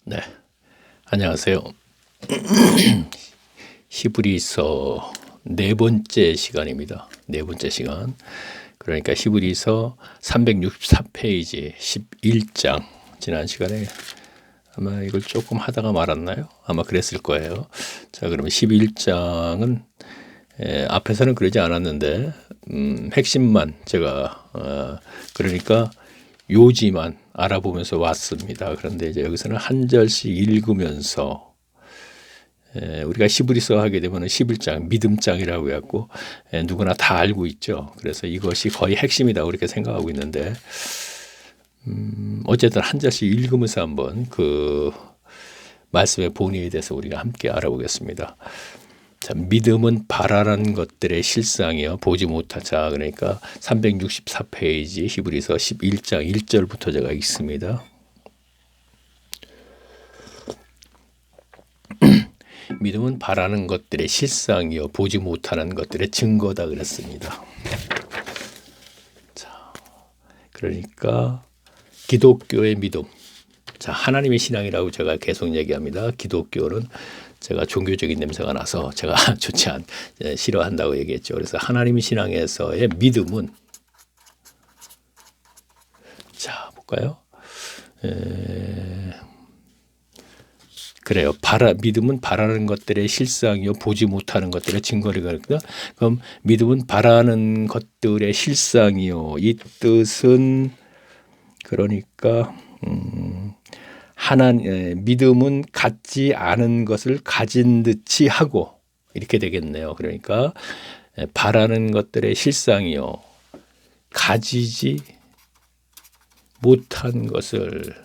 네, 안녕하세요. 히브리서 네 번째 시간입니다. 네 번째 시간. 그러니까 히브리서 364페이지 11장. 지난 시간에 아마 이걸 조금 하다가 말았나요? 아마 그랬을 거예요. 자, 그러면 11장은 앞에서는 그러지 않았는데 핵심만 제가 그러니까 요지만 알아보면서 왔습니다. 그런데 이제 여기서는 한 절씩 읽으면서 우리가 히브리서 하게 되면 11장 믿음장이라고 해갖고 누구나 다 알고 있죠. 그래서 이것이 거의 핵심이다 그렇게 생각하고 있는데 어쨌든 한 절씩 읽으면서 한번 그 말씀의 본의에 대해서 우리가 함께 알아보겠습니다. 자, 믿음은 바라는 것들의 실상이요 보지 못한 자. 그러니까 364페이지 히브리서 11장 1절부터 제가 읽습니다. 믿음은 바라는 것들의 실상이요 보지 못하는 것들의 증거다 그랬습니다. 자, 그러니까 기독교의 믿음. 자, 하나님의 신앙이라고 제가 계속 얘기합니다. 기독교는 제가 종교적인 냄새가 나서 제가 싫어한다고 얘기했죠. 그래서 하나님의 신앙에서의 믿음은 자, 볼까요? 그래요. 믿음은 바라는 것들의 실상이요 보지 못하는 것들의 증거리거든요. 그럼 믿음은 바라는 것들의 실상이요. 이 뜻은 그러니까 믿음은 갖지 않은 것을 가진 듯이 하고 이렇게 되겠네요. 그러니까 바라는 것들의 실상이요. 가지지 못한 것을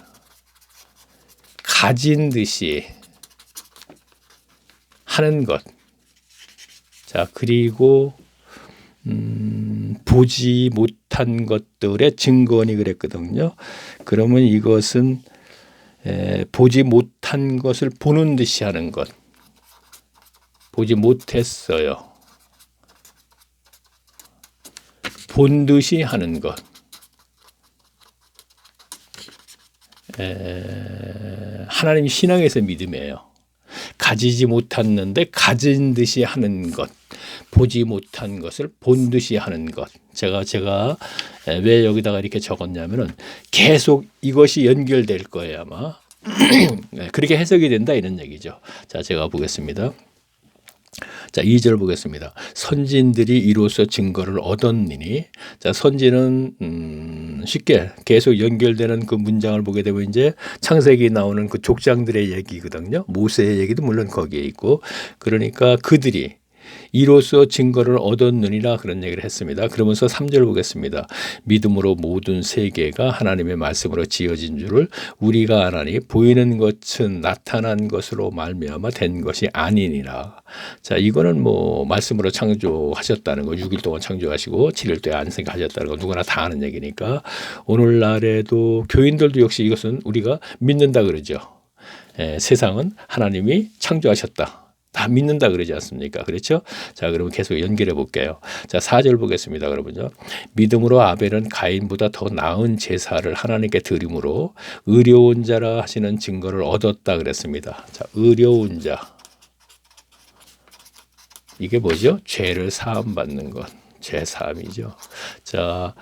가진 듯이 하는 것. 자, 그리고 보지 못한 것들의 증거니 그랬거든요. 그러면 이것은 보지 못한 것을 보는 듯이 하는 것. 보지 못했어요. 본 듯이 하는 것. 하나님 신앙에서 믿음이에요. 가지지 못했는데 가진 듯이 하는 것. 보지 못한 것을 본 듯이 하는 것. 제가 왜 여기다가 이렇게 적었냐면은 계속 이것이 연결될 거예요, 아마. 그렇게 해석이 된다 이런 얘기죠. 자, 제가 보겠습니다. 자, 2절 보겠습니다. 선진들이 이로써 증거를 얻었느니. 자, 선진은 쉽게 계속 연결되는 그 문장을 보게 되면 이제 창세기 나오는 그 족장들의 얘기거든요. 모세의 얘기도 물론 거기에 있고. 그러니까 그들이 이로써 증거를 얻었느니라 그런 얘기를 했습니다. 그러면서 3절 보겠습니다. 믿음으로 모든 세계가 하나님의 말씀으로 지어진 줄을 우리가 아나니 보이는 것은 나타난 것으로 말미암아 된 것이 아니니라. 자, 이거는 뭐 말씀으로 창조하셨다는 거, 6일 동안 창조하시고 7일 동안 안식하셨다는 거 누구나 다 아는 얘기니까 오늘날에도 교인들도 역시 이것은 우리가 믿는다 그러죠. 세상은 하나님이 창조하셨다. 다 믿는다 그러지 않습니까? 그렇죠? 자, 그러면 계속 연결해 볼게요. 자, 4절 보겠습니다. 그러면요. 믿음으로 아벨은 가인보다 더 나은 제사를 하나님께 드림으로 의로운 자라 하시는 증거를 얻었다 그랬습니다. 자, 의로운 자. 이게 뭐죠? 죄를 사함받는 것. 죄 사함이죠. 자,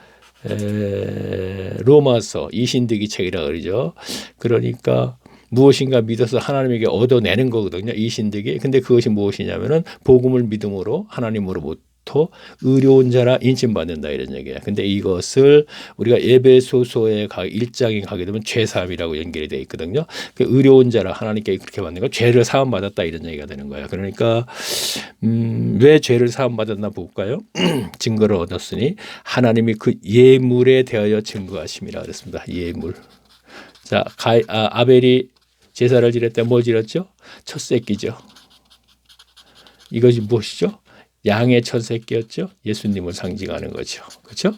로마서 이신득이 책이라 그러죠. 그러니까 무엇인가 믿어서 하나님에게 얻어내는 거거든요. 이 신득이. 근데 그것이 무엇이냐면은 복음을 믿음으로 하나님으로부터 의로운 자라 인침받는다 이런 얘기예요. 근데 이것을 우리가 에베소서의 1장에 가게 되면 죄사함이라고 연결이 되어 있거든요. 그 의로운 자라 하나님께 그렇게 받는 거 죄를 사함 받았다 이런 얘기가 되는 거예요. 그러니까 왜 죄를 사함 받았나 볼까요? 증거를 얻었으니 하나님이 그 예물에 대하여 증거하심이라 그랬습니다. 예물. 자, 아벨이 제사를 지낼 때 뭐 지냈죠? 첫 새끼죠. 이것이 무엇이죠? 양의 첫 새끼였죠. 예수님을 상징하는 거죠. 그렇죠?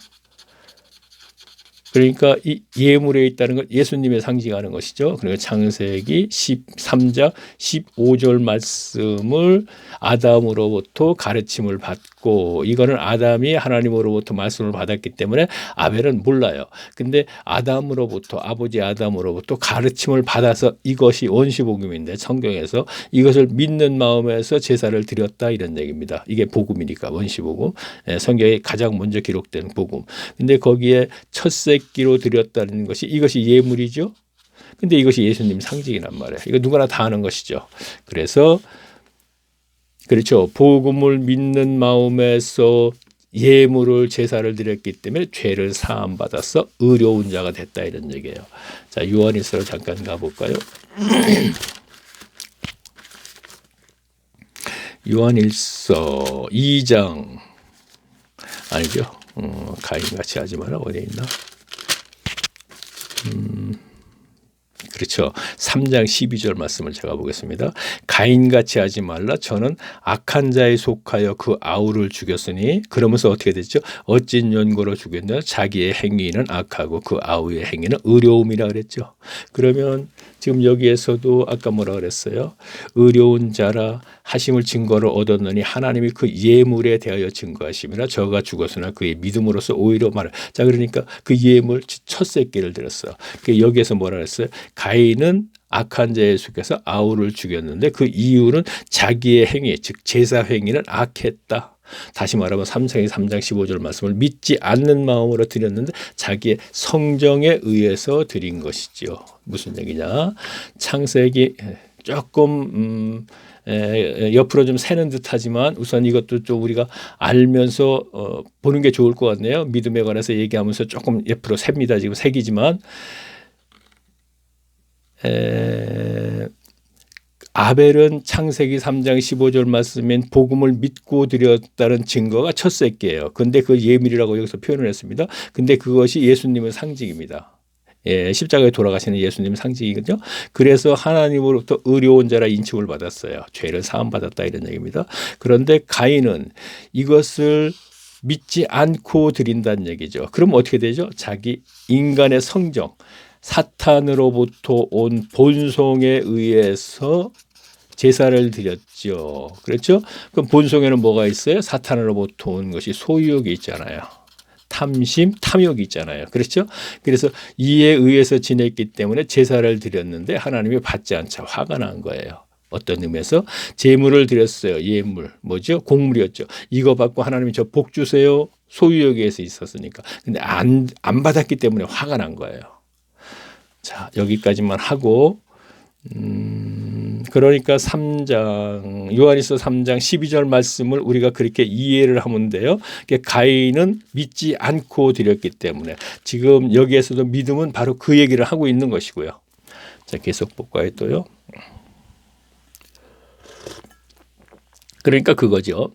그러니까 이 예물에 있다는 것 예수님의 상징하는 것이죠. 그러니까 창세기 13장 15절 말씀을 아담으로부터 가르침을 받고 받았고 이거는 아담이 하나님으로부터 말씀을 받았기 때문에 아벨은 몰라요. 근데 아담으로부터 아버지 아담으로부터 가르침을 받아서 이것이 원시복음인데 성경에서 이것을 믿는 마음에서 제사를 드렸다 이런 얘기입니다. 이게 복음이니까 원시복음. 성경에 가장 먼저 기록된 복음. 근데 거기에 첫 새끼로 드렸다는 것이 이것이 예물이죠. 근데 이것이 예수님 상징이란 말이에요. 이거 누구나 다 아는 것이죠. 그래서 그렇죠. 복음을 믿는 마음에서 예물을 제사를 드렸기 때문에 죄를 사함 받아서 의로운 자가 됐다 이런 얘기예요. 자, 요한일서로 잠깐 가볼까요? 요한일서 2장 아니죠. 가인같이 하지 마라. 어디 있나? 그렇죠. 3장 12절 말씀을 제가 보겠습니다. 가인같이 하지 말라. 저는 악한 자에 속하여 그 아우를 죽였으니 그러면서 어떻게 됐죠? 어찐 연고로 죽였냐? 자기의 행위는 악하고 그 아우의 행위는 의로움이라 그랬죠. 그러면 지금 여기에서도 아까 뭐라 그랬어요? 의로운 자라 하심을 증거로 얻었느니 하나님이 그 예물에 대하여 증거하심이라 저가 죽었으나 그의 믿음으로서 오히려 말을. 자, 그러니까 그 예물 첫 새끼를 들었어요. 여기에서 뭐라 그랬어요? 가인은 악한 자에 속해서 아우를 죽였는데 그 이유는 자기의 행위, 즉 제사 행위는 악했다. 다시 말하면 3장 15절 말씀을 믿지 않는 마음으로 드렸는데 자기의 성정에 의해서 드린 것이지요. 무슨 얘기냐? 창세기 조금 옆으로 좀 새는 듯하지만 우선 이것도 좀 우리가 알면서 보는 게 좋을 것 같네요. 믿음에 관해서 얘기하면서 조금 옆으로 셉니다. 지금 색이지만 아벨은 창세기 3장 15절 말씀인 복음을 믿고 드렸다는 증거가 첫 새끼예요. 근데 그 예물이라고 여기서 표현을 했습니다. 근데 그것이 예수님의 상징입니다. 예, 십자가에 돌아가시는 예수님의 상징이거든요. 그래서 하나님으로부터 의로운 자라 인칭을 받았어요. 죄를 사함 받았다 이런 얘기입니다. 그런데 가인은 이것을 믿지 않고 드린다는 얘기죠. 그럼 어떻게 되죠? 자기 인간의 성정, 사탄으로부터 온 본성에 의해서 제사를 드렸죠. 그렇죠? 그럼 본성에는 뭐가 있어요? 사탄으로부터 온 것이 소유욕이 있잖아요. 탐심, 탐욕이 있잖아요. 그렇죠? 그래서 이에 의해서 지냈기 때문에 제사를 드렸는데 하나님이 받지 않자 화가 난 거예요. 어떤 의미에서 제물을 드렸어요. 예물. 뭐죠? 곡물이었죠. 이거 받고 하나님이 저 복 주세요. 소유욕에서 있었으니까. 근데 안 받았기 때문에 화가 난 거예요. 자, 여기까지만 하고 그러니까 3장 요한일서 3장 12절 말씀을 우리가 그렇게 이해를 하면 돼요. 가인은 믿지 않고 드렸기 때문에 지금 여기에서도 믿음은 바로 그 얘기를 하고 있는 것이고요. 자, 계속 볼까요 또요. 그러니까 그거죠.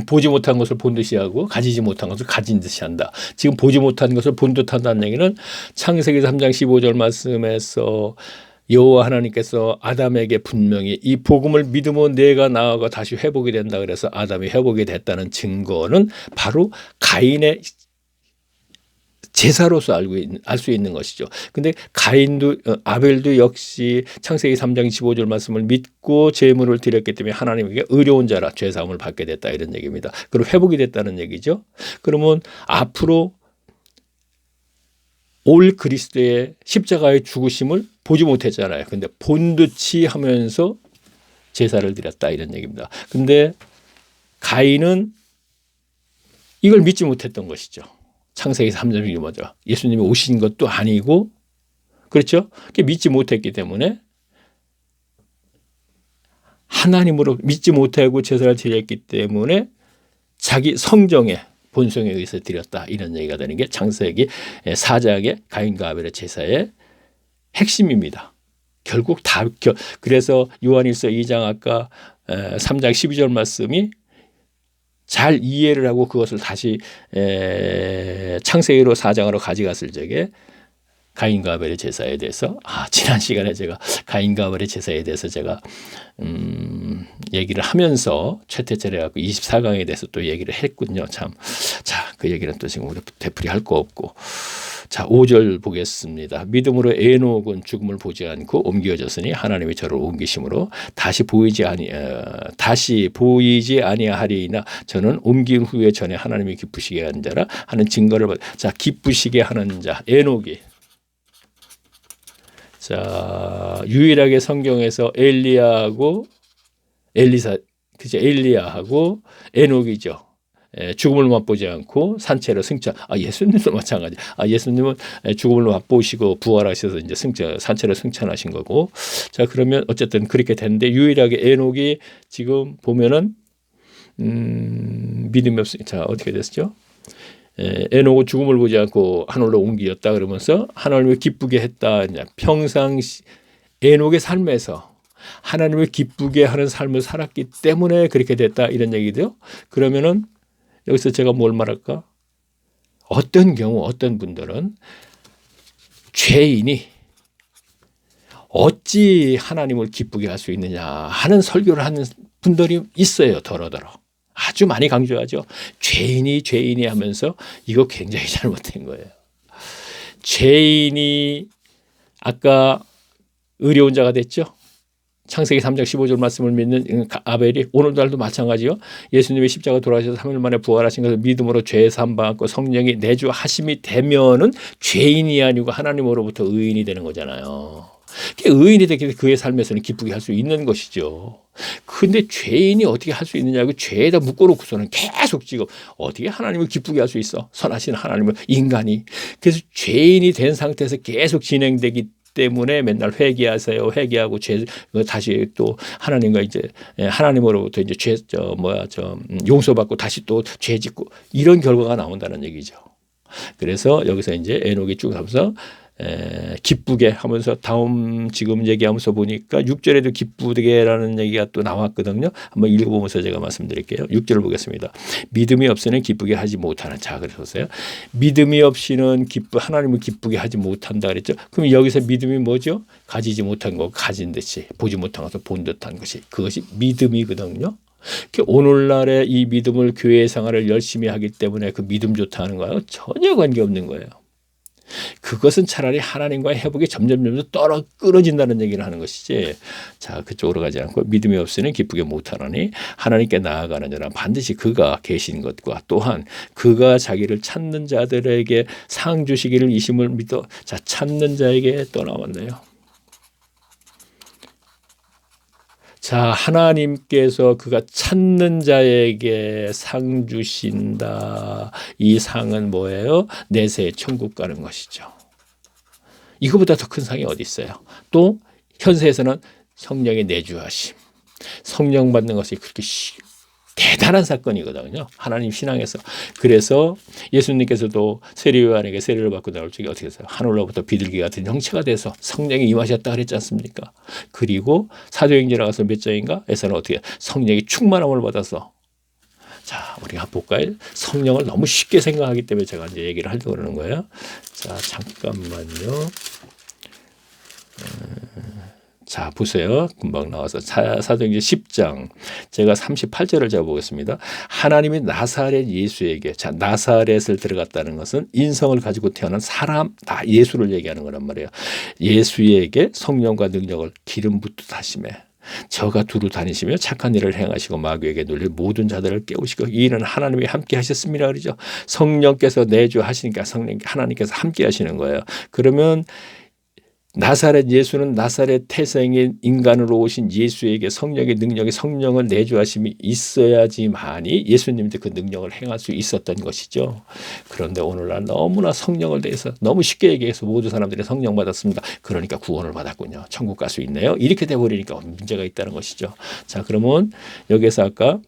보지 못한 것을 본 듯이 하고 가지지 못한 것을 가진 듯이 한다. 지금 보지 못한 것을 본 듯한다는 얘기는 창세기 3장 15절 말씀에서 여호와 하나님께서 아담에게 분명히 이 복음을 믿으면 내가 나아가 다시 회복이 된다 그래서 아담이 회복이 됐다는 증거는 바로 가인의 제사로서 알 수 있는 것이죠. 근데 가인도 아벨도 역시 창세기 3장 15절 말씀을 믿고 제물을 드렸기 때문에 하나님에게 의로운 자라 죄 사함을 받게 됐다 이런 얘기입니다. 그리고 회복이 됐다는 얘기죠. 그러면 앞으로 올 그리스도의 십자가의 죽으심을 보지 못했잖아요. 근데 본 듯이 하면서 제사를 드렸다 이런 얘기입니다. 근데 가인은 이걸 믿지 못했던 것이죠. 창세기 3장이 뭐죠? 예수님이 오신 것도 아니고 그렇죠? 믿지 못했기 때문에 하나님으로 믿지 못하고 제사를 드렸기 때문에 자기 성정에 본성에 의해서 드렸다 이런 얘기가 되는 게 창세기 4장의 가인과 아벨의 제사의 핵심입니다. 결국 다 그래서 요한일서 2장 아까 3장 12절 말씀이 잘 이해를 하고 그것을 다시 창세기로 4장으로 가져갔을 적에 가인과 아벨의 제사에 대해서 지난 시간에 제가 가인과 아벨의 제사에 대해서 제가 얘기를 하면서 최태철에 갖고 24강에 대해서 또 얘기를 했군요. 참, 자, 그 얘기는 또 지금 우리 되풀이 할 거 없고 자, 5절 보겠습니다. 믿음으로 에녹은 죽음을 보지 않고 옮겨졌으니 하나님의 저를 옮기심으로 다시 보이지 아니하리이나 저는 옮긴 후에 전에 하나님이 기쁘시게 하는 자라 하는 증거를 자, 기쁘시게 하는 자 에녹이 자, 유일하게 성경에서 엘리야하고 엘리야하고 에녹이죠. 죽음을 맛보지 않고 산채로 승천. 예수님도 마찬가지. 예수님은 죽음을 맛보시고 부활하셔서 이제 산채로 승천하신 거고. 자, 그러면 어쨌든 그렇게 됐는데 유일하게 에녹이 지금 보면은 믿음이 없으니 자, 어떻게 됐죠? 에녹은 죽음을 보지 않고 하늘로 옮기었다 그러면서 하나님을 기쁘게 했다. 평상 에녹의 삶에서 하나님을 기쁘게 하는 삶을 살았기 때문에 그렇게 됐다 이런 얘기죠. 그러면은 여기서 제가 뭘 말할까? 어떤 경우 어떤 분들은 죄인이 어찌 하나님을 기쁘게 할 수 있느냐 하는 설교를 하는 분들이 있어요. 더러더러. 아주 많이 강조하죠. 죄인이 하면서 이거 굉장히 잘못된 거예요. 죄인이 아까 의로운 자가 됐죠. 창세기 3장 15절 말씀을 믿는 아벨이 오늘날도 마찬가지요. 예수님의 십자가 돌아가셔서 3일 만에 부활하신 것을 믿음으로 죄 사함 받고 성령이 내주하심이 되면은 죄인이 아니고 하나님으로부터 의인이 되는 거잖아요. 의인이 되기 그의 삶에서는 기쁘게 할 수 있는 것이죠. 근데 죄인이 어떻게 할 수 있느냐고 죄에다 묶어놓고서는 계속 지금 어떻게 하나님을 기쁘게 할 수 있어? 선하신 하나님을 인간이. 그래서 죄인이 된 상태에서 계속 진행되기 때문에 맨날 회개하고 다시 또 하나님과 이제 하나님으로부터 이제 용서받고 다시 또 죄 짓고 이런 결과가 나온다는 얘기죠. 그래서 여기서 이제 에녹이 쭉 하면서 기쁘게 하면서 다음 지금 얘기하면서 보니까 6절에도 기쁘게라는 얘기가 또 나왔거든요. 한번 읽어보면서 제가 말씀드릴게요. 6절을 보겠습니다. 믿음이 없이는 기쁘게 하지 못하는 자 그러셨어요. 믿음이 없이는 하나님을 기쁘게 하지 못한다 그랬죠. 그럼 여기서 믿음이 뭐죠? 가지지 못한 거 가진 듯이 보지 못한 것을 본 듯한 것이 그것이 믿음이거든요. 오늘날의 이 믿음을 교회 생활을 열심히 하기 때문에 그 믿음 좋다 하는 거하고 전혀 관계없는 거예요. 그것은 차라리 하나님과의 회복이 점점 끊어진다는 얘기를 하는 것이지. 자, 그쪽으로 가지 않고 믿음이 없으니 기쁘게 못하노니 하나님께 나아가는 자는 반드시 그가 계신 것과 또한 그가 자기를 찾는 자들에게 상 주시기를 이심을 믿어. 자, 찾는 자에게 또 나왔네요. 자, 하나님께서 그가 찾는 자에게 상 주신다. 이 상은 뭐예요? 내세 천국 가는 것이죠. 이거보다 더 큰 상이 어디 있어요? 또 현세에서는 성령의 내주하심. 성령 받는 것이 그렇게 대단한 사건이거든요. 하나님 신앙에서. 그래서 예수님께서도 세례요한에게 세례를 받고 나올 적에 어떻게 했어요? 하늘로부터 비둘기 같은 형체가 돼서 성령이 임하셨다 그랬지 않습니까? 그리고 사도행전에 가서 몇 장인가? 에서는 어떻게 성령이 충만함을 받아서 자, 우리가 볼까요? 성령을 너무 쉽게 생각하기 때문에 제가 이제 얘기를 하려고 그러는 거예요. 자, 잠깐만요. 자, 보세요. 금방 나와서 사도행전 10장 제가 38절을 잡아보겠습니다. 하나님이 나사렛 예수에게 자, 나사렛을 들어갔다는 것은 인성을 가지고 태어난 사람 예수를 얘기하는 거란 말이에요. 예수에게 성령과 능력을 기름 붓듯 하심에 저가 두루 다니시며 착한 일을 행하시고 마귀에게 눌릴 모든 자들을 깨우시고 이는 하나님이 함께 하셨습니다 그러죠. 성령께서 내주하시니까 하나님께서 함께 하시는 거예요. 그러면 나사렛 예수는 나사렛 태생인 인간으로 오신 예수에게 성령의 능력이 성령을 내주하심이 있어야지만이 예수님도 그 능력을 행할 수 있었던 것이죠. 그런데 오늘날 너무나 성령을 대해서 너무 쉽게 얘기해서 모든 사람들이 성령 받았습니다. 그러니까 구원을 받았군요. 천국 갈 수 있네요. 이렇게 돼버리니까 문제가 있다는 것이죠. 자, 그러면 여기서 아까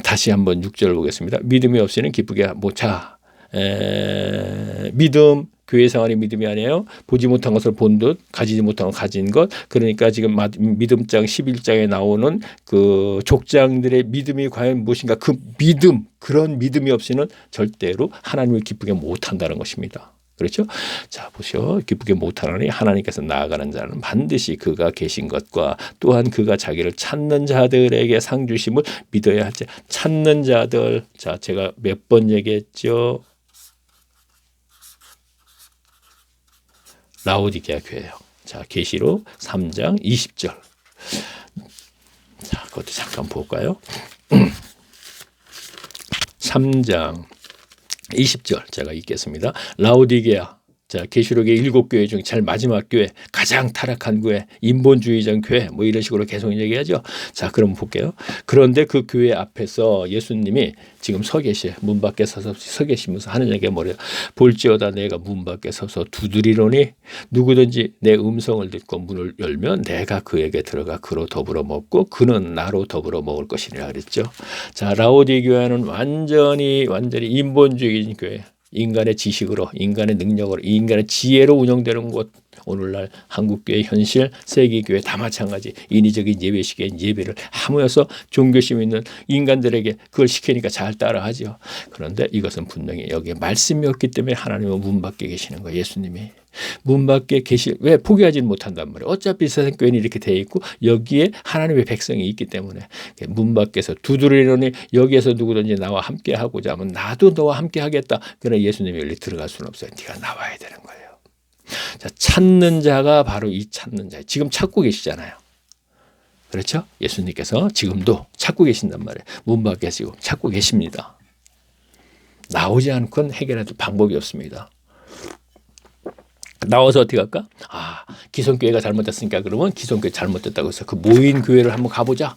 다시 한번 6절 보겠습니다. 믿음이 없이는 기쁘게 믿음 교회 생활이 믿음이 아니에요. 보지 못한 것을 본 듯 가지지 못한 것 가진 것. 그러니까 지금 믿음장 11장에 나오는 그 족장들의 믿음이 과연 무엇인가 그 믿음 그런 믿음이 없이는 절대로 하나님을 기쁘게 못한다는 것입니다. 그렇죠? 자, 보시오. 기쁘게 못하노니 하나님께서 나아가는 자는 반드시 그가 계신 것과 또한 그가 자기를 찾는 자들에게 상 주심을 믿어야 할지. 찾는 자들. 자, 제가 몇 번 얘기했죠. 라오디게아 교회예요. 자, 계시록 3장 20절. 자, 그것도 잠깐 볼까요? 3장 20절 제가 읽겠습니다. 라오디게아, 자, 계시록의 7교회 중 제일 마지막 교회, 가장 타락한 교회, 인본주의적 교회, 뭐 이런 식으로 계속 얘기하죠. 자, 그럼 볼게요. 그런데 그 교회 앞에서 예수님이 지금 서 계셔. 문 밖에 서서 서 계시면서 하는 얘기가 뭐래요? 볼지어다 내가 문 밖에 서서 두드리노니 누구든지 내 음성을 듣고 문을 열면 내가 그에게 들어가 그로 더불어 먹고 그는 나로 더불어 먹을 것이라 그랬죠. 자, 라오디 교회는 완전히 인본주의적인 교회. 인간의 지식으로, 인간의 능력으로, 인간의 지혜로 운영되는 곳. 오늘날 한국교회 현실, 세계교회 다 마찬가지. 인위적인 예배 시기에 예배를 하무여서 종교심 있는 인간들에게 그걸 시키니까 잘 따라하죠. 그런데 이것은 분명히 여기에 말씀이 없기 때문에 하나님은 문 밖에 계시는 거예요. 예수님이. 문 밖에 왜 포기하지는 못한단 말이에요. 어차피 세상 교회는 이렇게 돼 있고 여기에 하나님의 백성이 있기 때문에 문 밖에서 두드리노니 여기에서 누구든지 나와 함께 하고자 하면 나도 너와 함께 하겠다. 그러나 예수님이 여기 들어갈 수는 없어요. 네가 나와야 되는 거예요. 자, 찾는 자가 바로 이 찾는 자예요. 지금 찾고 계시잖아요. 그렇죠? 예수님께서 지금도 찾고 계신단 말이에요. 문 밖에 지금 찾고 계십니다. 나오지 않고는 해결할 방법이 없습니다. 나와서 어떻게 할까? 아, 기성교회가 잘못됐으니까 그러면 기성교회 잘못됐다고 해서 그 모인 교회를 한번 가보자.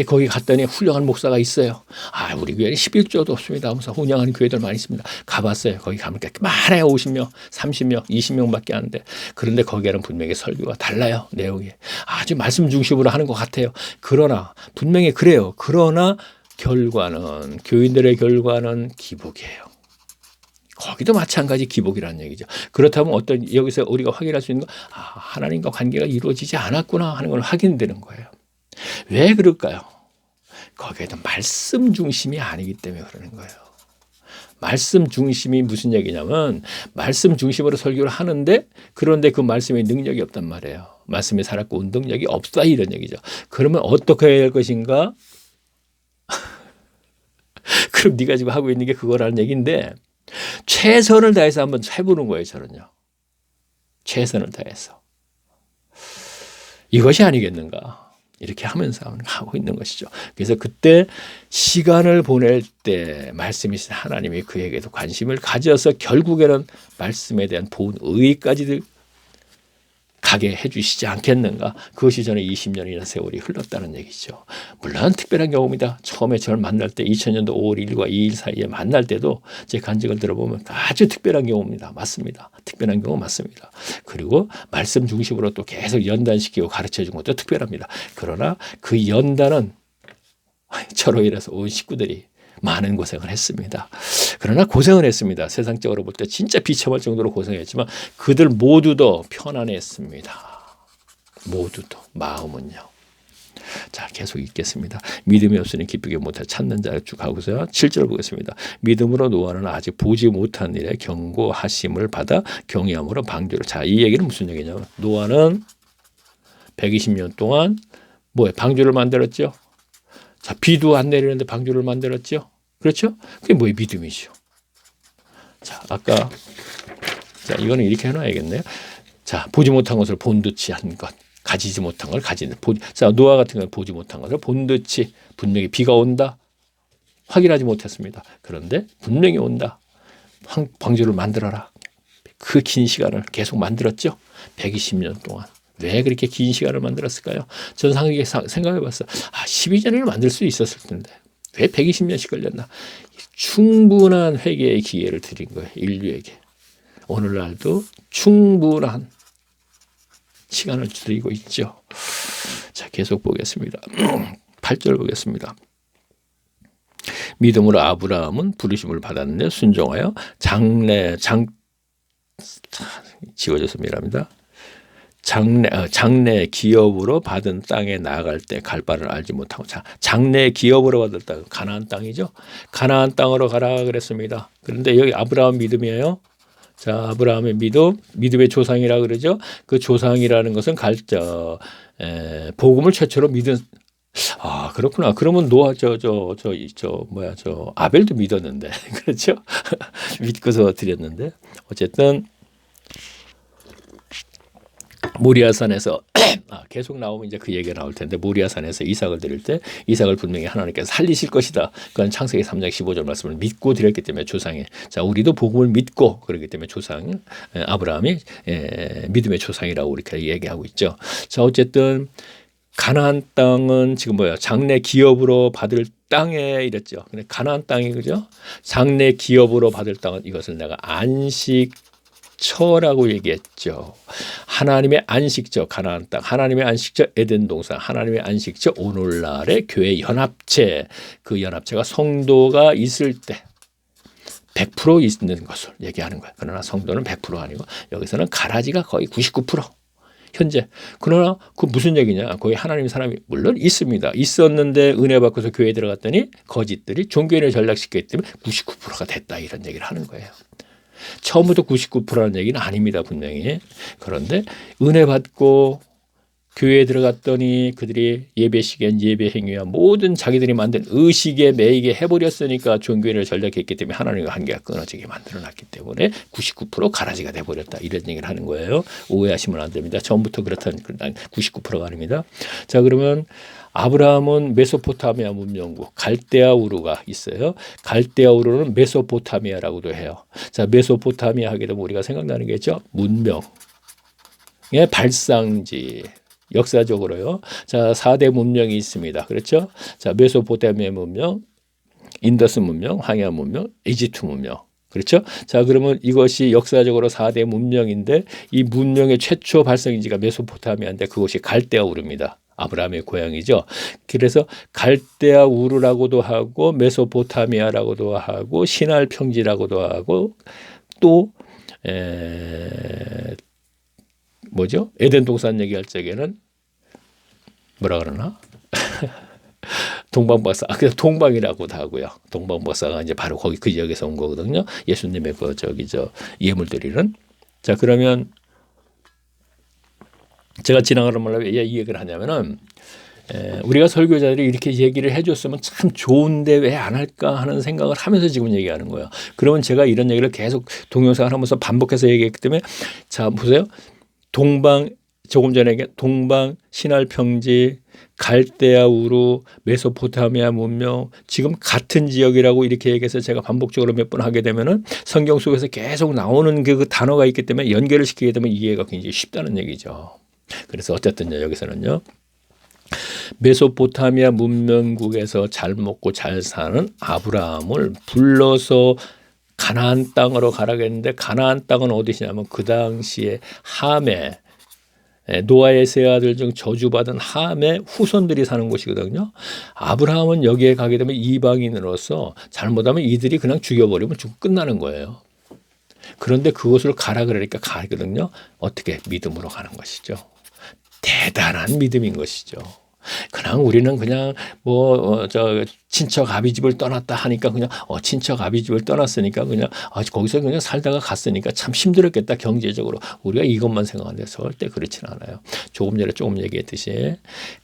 거기 갔더니 훌륭한 목사가 있어요. 아, 우리 교회는 11조도 없습니다. 하면서 운영하는 교회들 많이 있습니다. 가봤어요. 거기 가면 많아요. 50명, 30명, 20명밖에 안 돼. 그런데 거기에는 분명히 설교가 달라요. 내용이. 아주 말씀 중심으로 하는 것 같아요. 그러나 분명히 그래요. 그러나 결과는 교인들의 결과는 기복이에요. 거기도 마찬가지 기복이라는 얘기죠. 그렇다면 여기서 우리가 확인할 수 있는 건 하나님과 관계가 이루어지지 않았구나 하는 걸 확인되는 거예요. 왜 그럴까요? 거기에도 말씀 중심이 아니기 때문에 그러는 거예요. 말씀 중심이 무슨 얘기냐면 말씀 중심으로 설교를 하는데 그런데 그 말씀에 능력이 없단 말이에요. 말씀에 살았고 운동력이 없다 이런 얘기죠. 그러면 어떻게 해야 할 것인가? 그럼 네가 지금 하고 있는 게 그거라는 얘기인데 최선을 다해서 한번 해보는 거예요. 저는요. 최선을 다해서. 이것이 아니겠는가. 이렇게 하면서 하고 있는 것이죠. 그래서 그때 시간을 보낼 때 말씀이신 하나님이 그에게도 관심을 가져서 결국에는 말씀에 대한 본의까지 가게 해주시지 않겠는가. 그것이 저는 20년이나 세월이 흘렀다는 얘기죠. 물론 특별한 경우입니다. 처음에 저를 만날 때 2000년도 5월 1일과 2일 사이에 만날 때도 제 간증을 들어보면 아주 특별한 경우입니다. 맞습니다. 특별한 경우 맞습니다. 그리고 말씀 중심으로 또 계속 연단시키고 가르쳐준 것도 특별합니다. 그러나 그 연단은 저로 인해서 온 식구들이 많은 고생을 했습니다. 그러나 고생을 했습니다. 세상적으로 볼 때 진짜 비참할 정도로 고생했지만 그들 모두도 편안했습니다. 모두도 마음은요. 자, 계속 읽겠습니다. 믿음이 없으니 기쁘게 못해 찾는 자를 쭉 하고서 7절 보겠습니다. 믿음으로 노아는 아직 보지 못한 일에 경고하심을 받아 경외함으로 방주를. 자, 이 얘기는 무슨 얘기냐면 노아는 120년 동안 방주를 만들었죠. 자, 비도 안 내리는데 방주를 만들었죠. 그렇죠? 그게 뭐의 믿음이죠. 자, 아까 자, 이거는 이렇게 해놔야겠네요. 자, 보지 못한 것을 본듯이 한 것, 가지지 못한 걸 가지는. 자, 노아 같은 경우는 보지 못한 것을 본듯이 분명히 비가 온다. 확인하지 못했습니다. 그런데 분명히 온다. 방주를 만들어라. 그 긴 시간을 계속 만들었죠. 120년 동안. 왜 그렇게 긴 시간을 만들었을까요? 저는 생각해 봤어요. 12년을 만들 수 있었을 텐데 왜 120년씩 걸렸나? 충분한 회개의 기회를 드린 거예요. 인류에게. 오늘날도 충분한 시간을 드리고 있죠. 자, 계속 보겠습니다. 8절 보겠습니다. 믿음으로 아브라함은 부르심을 받았는데 순종하여 지워졌습니다. 장래 기업으로 받은 땅에 나아갈 때 갈 바를 알지 못하고. 자, 장래 기업으로 받은 땅, 가나안 땅이죠. 가나안 땅으로 가라 그랬습니다. 그런데 여기 아브라함 믿음이에요. 자, 아브라함의 믿음의 조상이라 그러죠. 그 조상이라는 것은 복음을 최초로 믿은. 아, 그렇구나. 그러면 노아 아벨도 믿었는데 그렇죠? 믿고서 드렸는데 어쨌든 모리아산에서 계속 나오면 이제 그 얘기가 나올 텐데 모리아산에서 이삭을 드릴 때 이삭을 분명히 하나님께서 살리실 것이다. 그건 창세기 3장 15절 말씀을 믿고 드렸기 때문에 조상이 자 우리도 복음을 믿고 그렇기 때문에 조상 아브라함이 믿음의 조상이라고 이렇게 얘기하고 있죠. 자 어쨌든 가나안 땅은 지금 뭐야 장래 기업으로 받을 땅에 이랬죠. 근데 가나안 땅이 그죠? 장래 기업으로 받을 땅은 이것을 내가 안식처라고 얘기했죠. 하나님의 안식처 가나안 땅, 하나님의 안식처 에덴 동산, 하나님의 안식처 오늘날의 교회 연합체, 그 연합체가 성도가 있을 때 100% 있는 것을 얘기하는 거예요. 그러나 성도는 100% 아니고 여기서는 가라지가 거의 99%. 현재. 그러나 그 무슨 얘기냐. 거기 하나님 사람이 물론 있습니다. 있었는데 은혜 받고서 교회에 들어갔더니 거짓들이 종교인을 전락시켰기 때문에 99%가 됐다 이런 얘기를 하는 거예요. 처음부터 99%라는 얘기는 아닙니다. 분명히. 그런데 은혜 받고 교회에 들어갔더니 그들이 예배 시간, 예배 행위와 모든 자기들이 만든 의식에 매이게 해버렸으니까 종교인을 전락했기 때문에 하나님과 관계가 끊어지게 만들어놨기 때문에 99% 가라지가 돼버렸다. 이런 얘기를 하는 거예요. 오해하시면 안 됩니다. 처음부터 그렇다는 99%가 아닙니다. 자 그러면 아브라함은 메소포타미아 문명국 갈대아 우르가 있어요. 갈대아 우르는 메소포타미아라고도 해요. 자 메소포타미아 하게 되면 우리가 생각나는 게 있죠. 문명의 발상지. 역사적으로요. 자, 4대 문명이 있습니다. 그렇죠? 자, 메소포타미아 문명, 인더스 문명, 황야 문명, 이집트 문명. 그렇죠? 자, 그러면 이것이 역사적으로 4대 문명인데 이 문명의 최초 발성지가 메소포타미아인데 그것이 갈대아 우르입니다. 아브라함의 고향이죠. 그래서 갈대아 우르라고도 하고 메소포타미아라고도 하고 시날 평지라고도 하고 또 뭐죠? 에덴 동산 얘기할 적에는 뭐라 그러나? 동방박사, 그냥 동방이라고도 하고요. 동방박사가 이제 바로 거기 그 지역에서 온 거거든요. 예수님의 그 예물 드리는. 자 그러면 제가 지나가는 말로 왜 이 얘기를 하냐면은 우리가 설교자들이 이렇게 얘기를 해줬으면 참 좋은데 왜 안 할까 하는 생각을 하면서 지금 얘기하는 거예요. 그러면 제가 이런 얘기를 계속 동영상을 하면서 반복해서 얘기했기 때문에 자 보세요. 조금 전에 동방, 시날 평지, 갈대아 우루, 메소포타미아 문명 지금 같은 지역이라고 이렇게 얘기해서 제가 반복적으로 몇 번 하게 되면은 성경 속에서 계속 나오는 그 단어가 있기 때문에 연결을 시키게 되면 이해가 굉장히 쉽다는 얘기죠. 그래서 어쨌든요 여기서는요. 메소포타미아 문명국에서 잘 먹고 잘 사는 아브라함을 불러서 가나안 땅으로 가라겠는데 가나안 땅은 어디시냐면 그 당시에 함에 노아의 세 아들 중 저주받은 함의 후손들이 사는 곳이거든요. 아브라함은 여기에 가게 되면 이방인으로서 잘못하면 이들이 그냥 죽여버리면 죽고 끝나는 거예요. 그런데 그곳을 가라 그러니까 가거든요. 어떻게? 믿음으로 가는 것이죠. 대단한 믿음인 것이죠. 그냥 우리는 그냥 친척 아비집을 떠났다 하니까 그냥 친척 아비집을 떠났으니까 그냥 거기서 그냥 살다가 갔으니까 참 힘들었겠다 경제적으로 우리가 이것만 생각하는데 절대 그렇지는 않아요. 조금 전에 조금 얘기했듯이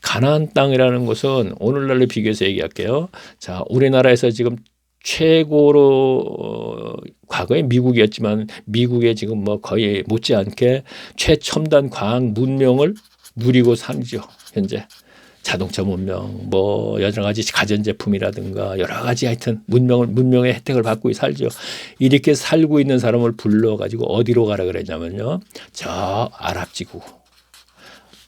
가나안 땅이라는 것은 오늘날로 비교해서 얘기할게요. 자 우리나라에서 지금 최고로 과거에 미국이었지만 미국에 지금 뭐 거의 못지않게 최첨단 과학 문명을 누리고 살죠 현재. 자동차 문명, 뭐 여러 가지 가전제품이라든가 여러 가지 하여튼 문명의 혜택을 받고 살죠. 이렇게 살고 있는 사람을 불러가지고 어디로 가라 그랬냐면요. 저 아랍지구.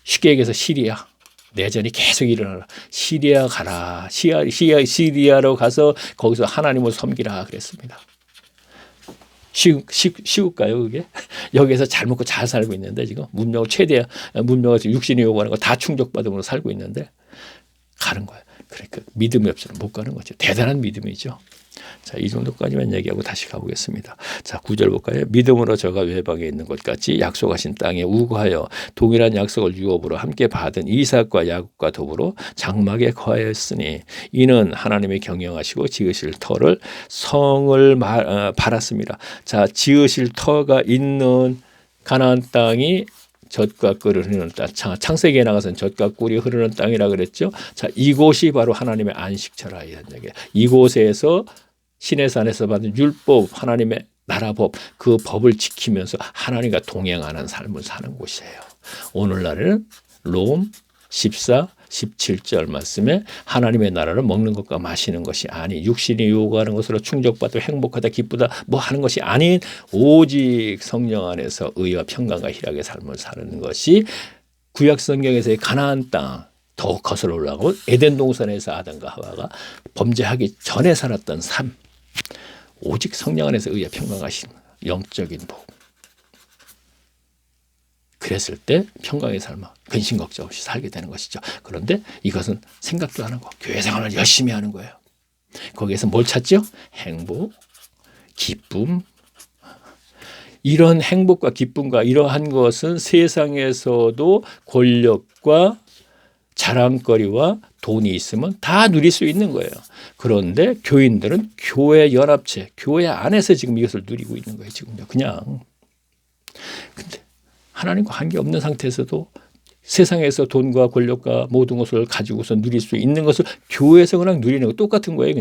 쉽게 얘기해서 시리아. 내전이 계속 일어나라. 시리아 가라. 시리아로 가서 거기서 하나님을 섬기라 그랬습니다. 쉬울까요 그게? 여기에서 잘 먹고 잘 살고 있는데 지금 문명을 육신이 요구하는 거 다 충족받으면서 살고 있는데 가는 거예요. 그러니까 믿음이 없으면 못 가는 거죠. 대단한 믿음이죠. 자, 이 정도까지만 얘기하고 다시 가보겠습니다. 자, 9절 볼까요? 믿음으로 저가 외방에 있는 것 같이 약속하신 땅에 우거하여 동일한 약속을 유업으로 함께 받은 이삭과 야곱과 더불어 장막에 거하였으니 이는 하나님의 경영하시고 지으실 터를 성을 바랐습니다. 자, 지으실 터가 있는 가나안 땅이 젖과 꿀이 흐르는 땅. 창세기에 나가서는 젖과 꿀이 흐르는 땅이라 그랬죠. 자, 이곳이 바로 하나님의 안식처라 이런 얘기예요. 이곳에서 시내산에서 받은 율법 하나님의 나라법, 그 법을 지키면서 하나님과 동행하는 삶을 사는 곳이에요. 오늘날에는 롬 14, 17절 말씀에 하나님의 나라를 먹는 것과 마시는 것이 아닌 육신이 요구하는 것으로 충족받고 행복하다 기쁘다 뭐 하는 것이 아닌 오직 성령 안에서 의와 평강과 희락의 삶을 사는 것이 구약 성경에서의 가나안 땅 더욱 거슬러 올라가고 에덴 동산에서 아담과 하와가 범죄하기 전에 살았던 삶, 오직 성령 안에서 의와 평강과 영적인 복. 그랬을 때 평강의 삶을 근심 걱정 없이 살게 되는 것이죠. 그런데 이것은 생각도 안 하고 교회 생활을 열심히 하는 거예요. 거기에서 뭘 찾죠? 행복, 기쁨. 이런 행복과 기쁨과 이러한 것은 세상에서도 권력과 자랑거리와 돈이 있으면 다 누릴 수 있는 거예요. 그런데 교인들은 교회 연합체, 교회 안에서 지금 이것을 누리고 있는 거예요. 지금요. 그냥. 근데 하나님과 관계없는 상태에서도 세상에서 돈과 권력과 모든 것을 가지고서 누릴 수 있는 것을 교회에서 그냥 누리는 거 똑같은 거예요.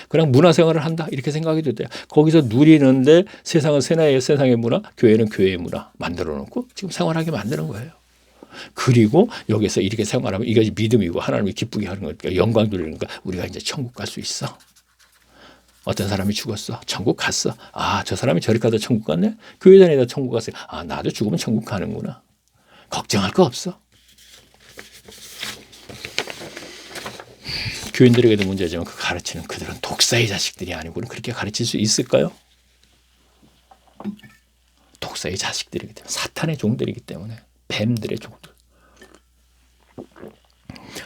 그냥 문화생활을 한다 이렇게 생각해도 돼요. 거기서 누리는데 세상은 세상의 문화, 교회는 교회의 문화 만들어 놓고 지금 생활하게 만드는 거예요. 그리고 여기서 이렇게 생활하면 이것이 믿음이고 하나님이 기쁘게 하는 거니까 영광 돌리는 거니까 우리가 이제 천국 갈 수 있어. 어떤 사람이 죽었어. 천국 갔어. 아, 저 사람이 저리 가다 천국 갔네. 교회 다니다 천국 갔어요. 아, 나도 죽으면 천국 가는구나. 걱정할 거 없어. 교인들에게도 문제지만 그 가르치는 그들은 독사의 자식들이 아니고 그렇게 가르칠 수 있을까요? 독사의 자식들이기 때문에 사탄의 종들이기 때문에 뱀들의 종들.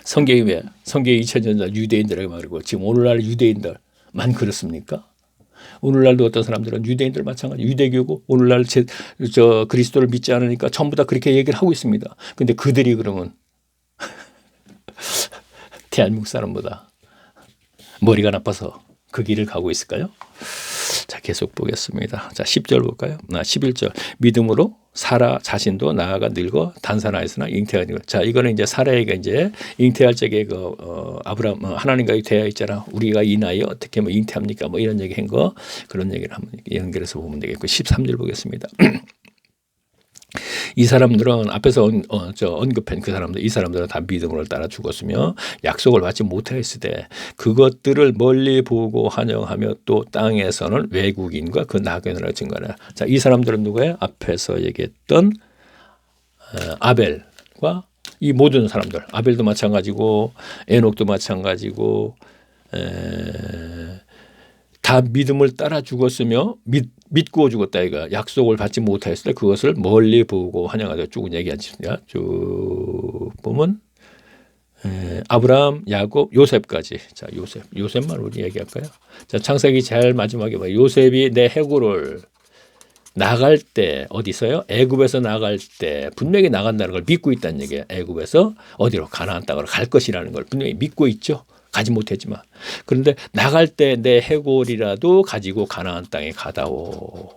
성경이 2000년 전 유대인들에게 말이고 지금 오늘날 유대인들만 그렇습니까? 오늘날도 어떤 사람들은 유대인들 마찬가지 유대교고 오늘날 그리스도를 믿지 않으니까 전부 다 그렇게 얘기를 하고 있습니다. 근데 그들이 그러면 대한민국 사람보다 머리가 나빠서 그 길을 가고 있을까요? 자, 계속 보겠습니다. 자, 10절 볼까요? 11절. 믿음으로 사라 자신도 나아가 늙어 단산하였으나 잉태하니. 자, 이거는 이제 사라가 이제 잉태할 적에 아브라함 하나님과의 대화 있잖아. 우리가 이 나이에 어떻게 잉태합니까? 이런 얘기 한 거 그런 얘기를 한번 연결해서 보면 되겠고 13절 보겠습니다. 이 사람들은 앞에서 언급한 그 사람들, 이 사람들은 다 믿음으로 따라 죽었으며 약속을 받지 못하였으되 그것들을 멀리 보고 환영하며 또 땅에서는 외국인과 그 나그네라 증거하라. 자, 이 사람들은 누구예요? 앞에서 얘기했던 아벨과 이 모든 사람들, 아벨도 마찬가지고 에녹도 마찬가지고 다 믿음을 따라 죽었으며 믿고 죽었다. 이거 약속을 받지 못했을 때 그것을 멀리 보고 환영하다 쭉 얘기하십니다. 쭉 보면 아브라함, 야곱, 요셉까지. 자, 요셉만 우리 얘기할까요? 자, 창세기 제일 마지막에 봐. 요셉이 내 해골을 나갈 때 어디서요? 애굽에서 나갈 때 분명히 나간다는 걸 믿고 있다는 얘기예요. 애굽에서 어디로 가나안 땅으로 갈 것이라는 걸 분명히 믿고 있죠. 가지 못했지만 그런데 나갈 때 내 해골이라도 가지고 가나안 땅에 가다오.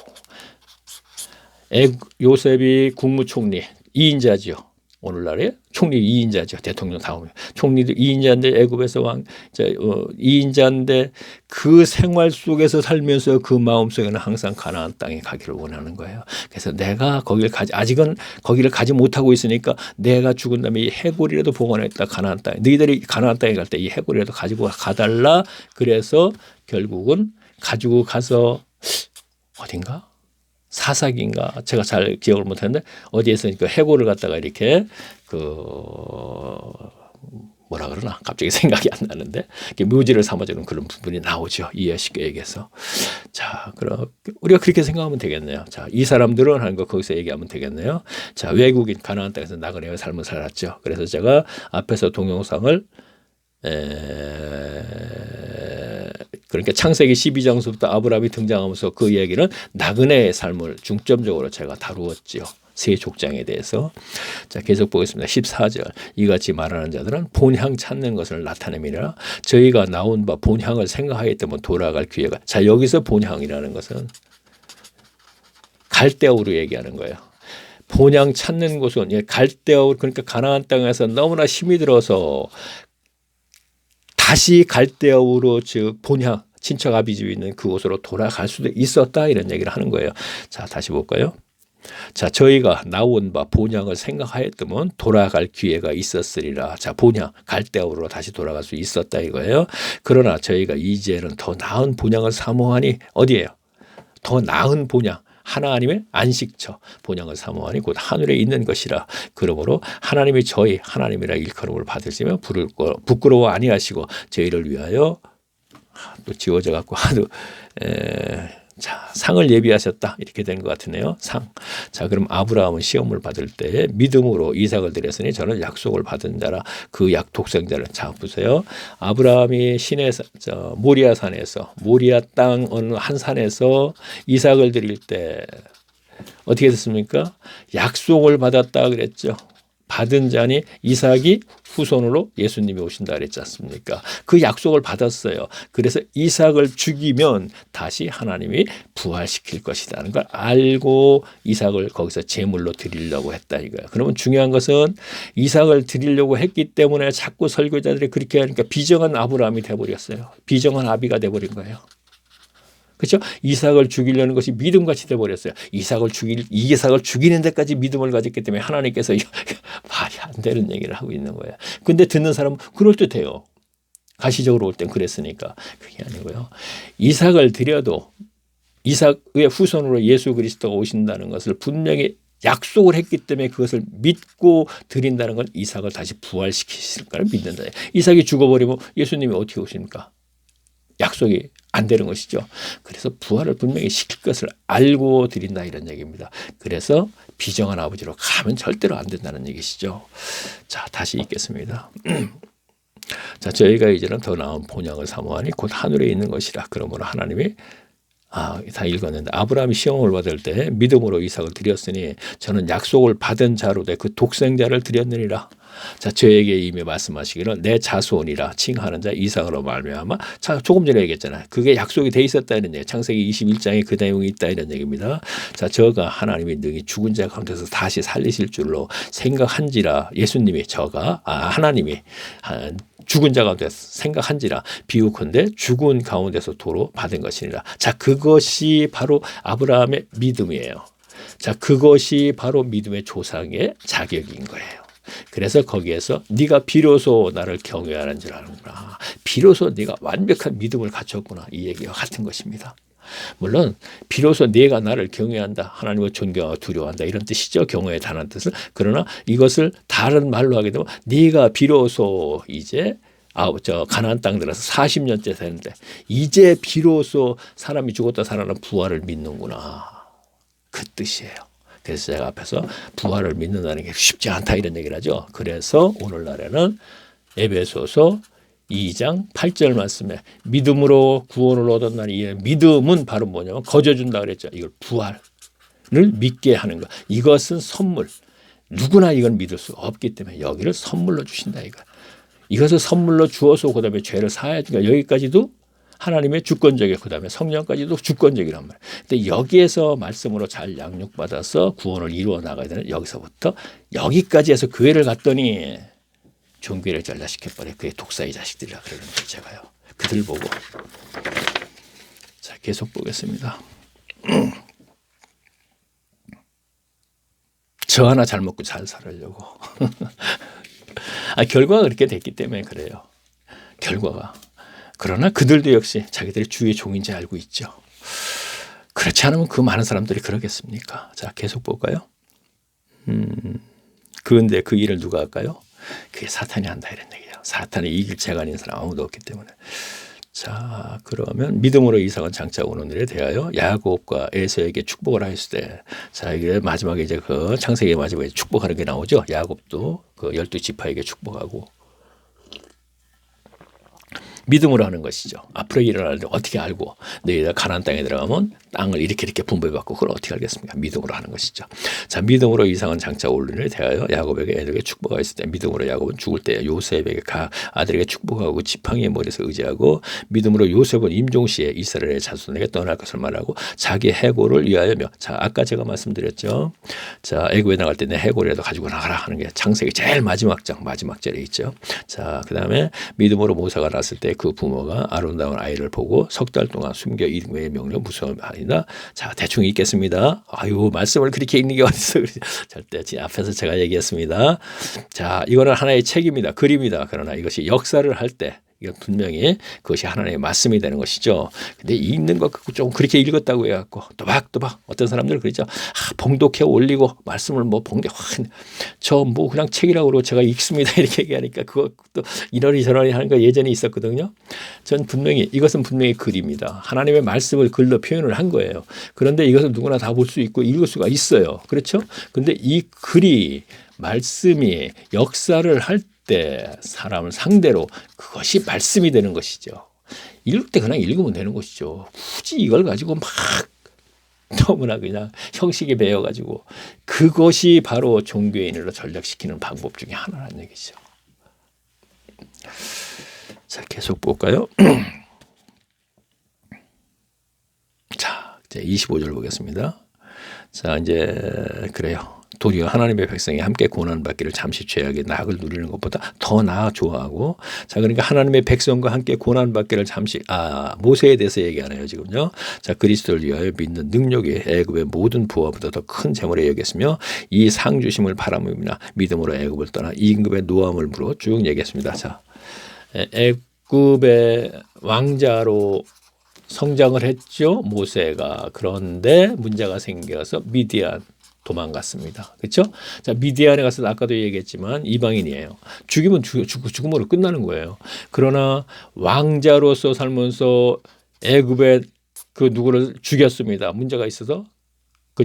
요셉이 국무총리 2인자죠. 오늘날의 총리 2인자죠. 대통령 다음에 총리도 2인자인데 애굽에서 2인자인데 그 생활 속에서 살면서 그 마음속에는 항상 가나안 땅에 가기를 원하는 거예요. 그래서 내가 아직은 거기를 가지 못하고 있으니까 내가 죽은 다음에 이 해골이라도 보관했다 가나안 땅에 너희들이 가나안 땅에 갈 때 이 해골이라도 가지고 가달라. 그래서 결국은 가지고 가서 어딘가 사사기인가 제가 잘 기억을 못하는데 어디에서 그 해골을 갖다가 이렇게 뭐라 그러나 갑자기 생각이 안 나는데 묘지를 삼아주는 그런 부분이 나오죠. 이해식에게서. 자, 그럼 우리가 그렇게 생각하면 되겠네요. 자, 이 사람들은 하는 거 거기서 얘기하면 되겠네요. 자, 외국인 가나안 땅에서 나그네의 삶을 살았죠. 그래서 제가 앞에서 동영상을 그러니까 창세기 12장서부터 아브라함이 등장하면서 그 얘기는 나그네의 삶을 중점적으로 제가 다루었지요. 세 족장에 대해서. 자, 계속 보겠습니다. 14절. 이같이 말하는 자들은 본향 찾는 것을 나타냄이라. 저희가 나온 바 본향을 생각하기 때문에 돌아갈 기회가. 자, 여기서 본향이라는 것은 갈대아우로 얘기하는 거예요. 본향 찾는 곳은 갈대아우 그러니까 가나안 땅에서 너무나 힘이 들어서 다시 갈대아우로 즉 본향 친척 아비 집이 있는 그곳으로 돌아갈 수도 있었다 이런 얘기를 하는 거예요. 자, 다시 볼까요? 자, 저희가 나온 바 본향을 생각하였더면 돌아갈 기회가 있었으리라. 자, 본향 갈대아우로 다시 돌아갈 수 있었다 이거예요. 그러나 저희가 이제는 더 나은 본향을 사모하니 어디예요? 더 나은 본향. 하나님의 안식처 본향을 사모하니 곧 하늘에 있는 것이라. 그러므로 하나님이 저희 하나님이라 일컬음을 받으시면 부끄러워 아니하시고 저희를 위하여 또 지워져 갖고 하도 자, 상을 예비하셨다 이렇게 된 것 같으네요. 상. 자, 그럼 아브라함은 시험을 받을 때 믿음으로 이삭을 드렸으니 저는 약속을 받은 자라. 그 약 독생자를. 자, 보세요. 아브라함이 모리아 산에서 모리아 땅 어느 한 산에서 이삭을 드릴 때 어떻게 됐습니까? 약속을 받았다 그랬죠. 받은 자니 이삭이 후손으로 예수님이 오신다 그랬지 않습니까? 그 약속을 받았어요. 그래서 이삭을 죽이면 다시 하나님이 부활시킬 것이라는 걸 알고 이삭을 거기서 제물로 드리려고 했다 이거예요. 그러면 중요한 것은 이삭을 드리려고 했기 때문에 자꾸 설교자들이 그렇게 하니까 비정한 아브라함이 돼버렸어요. 비정한 아비가 돼버린 거예요. 그렇죠? 이삭을 죽이려는 것이 믿음같이 돼버렸어요. 이삭을 죽이는 데까지 믿음을 가졌기 때문에 하나님께서 말이 안 되는 얘기를 하고 있는 거예요. 근데 듣는 사람은 그럴듯해요. 가시적으로 올 땐 그랬으니까. 그게 아니고요. 이삭을 드려도 이삭의 후손으로 예수 그리스도가 오신다는 것을 분명히 약속을 했기 때문에 그것을 믿고 드린다는 건 이삭을 다시 부활시키실 거를 믿는다. 이삭이 죽어버리면 예수님이 어떻게 오십니까? 약속이 안 되는 것이죠. 그래서 부활을 분명히 시킬 것을 알고 드린다 이런 얘기입니다. 그래서 비정한 아버지로 가면 절대로 안 된다는 얘기시죠. 자, 다시 읽겠습니다. 자, 저희가 이제는 더 나은 본향을 사모하니 곧 하늘에 있는 것이라. 그러므로 하나님이 다 읽었는데 아브라함이 시험을 받을 때 믿음으로 이삭을 드렸으니 저는 약속을 받은 자로 돼 그 독생자를 드렸느니라. 자, 저에게 이미 말씀하시기를 내 자손이라 칭하는 자 이삭으로 말미암아. 자, 조금 전에 얘기했잖아요. 그게 약속이 돼 있었다는 얘기. 창세기 21장에 그 내용이 있다 이런 얘기입니다. 자, 저가 하나님이 능히 죽은 자 가운데서 다시 살리실 줄로 생각한지라. 예수님이 하나님이 죽은 자 가운데서 생각한지라. 비유컨대 죽은 가운데서 도로 받은 것이니라. 자, 그것이 바로 아브라함의 믿음이에요. 자, 그것이 바로 믿음의 조상의 자격인 거예요. 그래서 거기에서 네가 비로소 나를 경외하는 줄 아는구나. 비로소 네가 완벽한 믿음을 갖췄구나. 이 얘기와 같은 것입니다. 물론 비로소 네가 나를 경외한다. 하나님을 존경하고 두려워한다. 이런 뜻이죠. 경외에 단한 뜻을. 그러나 이것을 다른 말로 하게 되면 네가 비로소 이제 가나안 땅 들어서 40년째 되는데 이제 비로소 사람이 죽었다 살아난 부활을 믿는구나. 그 뜻이에요. 그래서 제가 앞에서 부활을 믿는다는 게 쉽지 않다 이런 얘기를 하죠. 그래서 오늘날에는 에베소서 2장 8절 말씀에 믿음으로 구원을 얻었나니 믿음은 바로 뭐냐면 거저준다 그랬죠. 이걸 부활을 믿게 하는 것. 이것은 선물. 누구나 이걸 믿을 수 없기 때문에 여기를 선물로 주신다 이거. 이것을 선물로 주어서 그다음에 죄를 사해야 되니까 여기까지도 하나님의 주권적이고 그다음에 성령까지도 주권적이란 말이에요. 근데 여기에서 말씀으로 잘 양육받아서 구원을 이루어 나가야 되는 여기서부터 여기까지 해서 교회를 갔더니 종교를 전락시켜버려. 그게 독사의 자식들이라 그러는 거예요. 제가요. 그들 보고. 자, 계속 보겠습니다. 저 하나 잘 먹고 잘 살으려고. 결과가 그렇게 됐기 때문에 그래요. 결과가. 그러나 그들도 역시 자기들이 주의 종인지 알고 있죠. 그렇지 않으면 그 많은 사람들이 그러겠습니까? 자, 계속 볼까요? 그런데 그 일을 누가 할까요? 그게 사탄이 한다 이런 얘기예요. 사탄이 이길 자가 아닌 사람 아무도 없기 때문에. 자, 그러면 믿음으로 이삭은 장차 오는 일에 대하여 야곱과 에서에게 축복을 하였을 때, 자, 이게 마지막에 이제 그 창세기 마지막에 축복하는 게 나오죠. 야곱도 그 12지파에게 축복하고. 믿음으로 하는 것이죠. 앞으로 일어날 때 어떻게 알고 너희가 가나안 땅에 들어가면 땅을 이렇게 분배받고 그걸 어떻게 알겠습니까? 믿음으로 하는 것이죠. 자, 믿음으로 이삭은 장차 올른을 대하여 야곱에게 애들에게 축복하였을 때 믿음으로 야곱은 죽을 때 요셉에게 각 아들에게 축복하고 지팡이의 머리에서 의지하고 믿음으로 요셉은 임종시에 이스라엘의 자손에게 떠날 것을 말하고 자기 해골을 위하여며 자, 아까 제가 말씀드렸죠. 자, 애굽에 나갈 때 내 해골이라도 가지고 나가라 하는 게 창세기 제일 마지막 장 마지막 절에 있죠. 자, 그다음에 믿음으로 모세가 났을 때 그 부모가 아름다운 아이를 보고 석 달 동안 숨겨 임금의 명령 무서워하니라. 자, 대충 읽겠습니다. 아유, 말씀을 그렇게 읽는 게 어딨어. 절대 제 앞에서 제가 얘기했습니다. 자, 이거는 하나의 책입니다. 글입니다. 그러나 이것이 역사를 할 때 이건 분명히 그것이 하나님의 말씀이 되는 것이죠. 근데 읽는 것 갖고 좀 그렇게 읽었다고 해갖고 또박또박 어떤 사람들은 그러죠. 봉독해 올리고 말씀을 뭐 봉독 저 뭐 그냥 책이라고 그러고 제가 읽습니다 이렇게 얘기하니까 그것도 이러니 저러니 하는 거 예전에 있었거든요. 전 분명히 이것은 분명히 글입니다. 하나님의 말씀을 글로 표현을 한 거예요. 그런데 이것은 누구나 다 볼 수 있고 읽을 수가 있어요. 그렇죠? 근데 이 글이 말씀이 역사를 할 때 사람을 상대로 그것이 말씀이 되는 것이죠. 읽을 때 그냥 읽으면 되는 것이죠. 굳이 이걸 가지고 막 너무나 그냥 형식에 매여가지고 그것이 바로 종교인으로 전락시키는 방법 중에 하나라는 얘기죠. 자, 계속 볼까요? 자, 이제 25절 보겠습니다. 자, 이제 그래요. 도리어 하나님의 백성이 함께 고난받기를 잠시 죄악의 낙을 누리는 것보다 더 나아 좋아하고, 자, 그러니까 하나님의 백성과 함께 고난받기를 잠시, 모세에 대해서 얘기하네요, 지금요. 자, 그리스도를 위하여 믿는 능력이 애굽의 모든 부하보다 더 큰 재물에 여겼으며 이 상 주심을 바람이나 믿음으로 애굽을 떠나 임금의 노함을 물어 쭉 얘기했습니다. 자, 애굽의 왕자로 성장을 했죠, 모세가. 그런데 문제가 생겨서 미디안 도망갔습니다. 그렇죠? 자, 미디안에 가서 아까도 얘기했지만 이방인이에요. 죽이면 죽음으로 끝나는 거예요. 그러나 왕자로서 살면서 애굽의 그 누구를 죽였습니다. 문제가 있어서.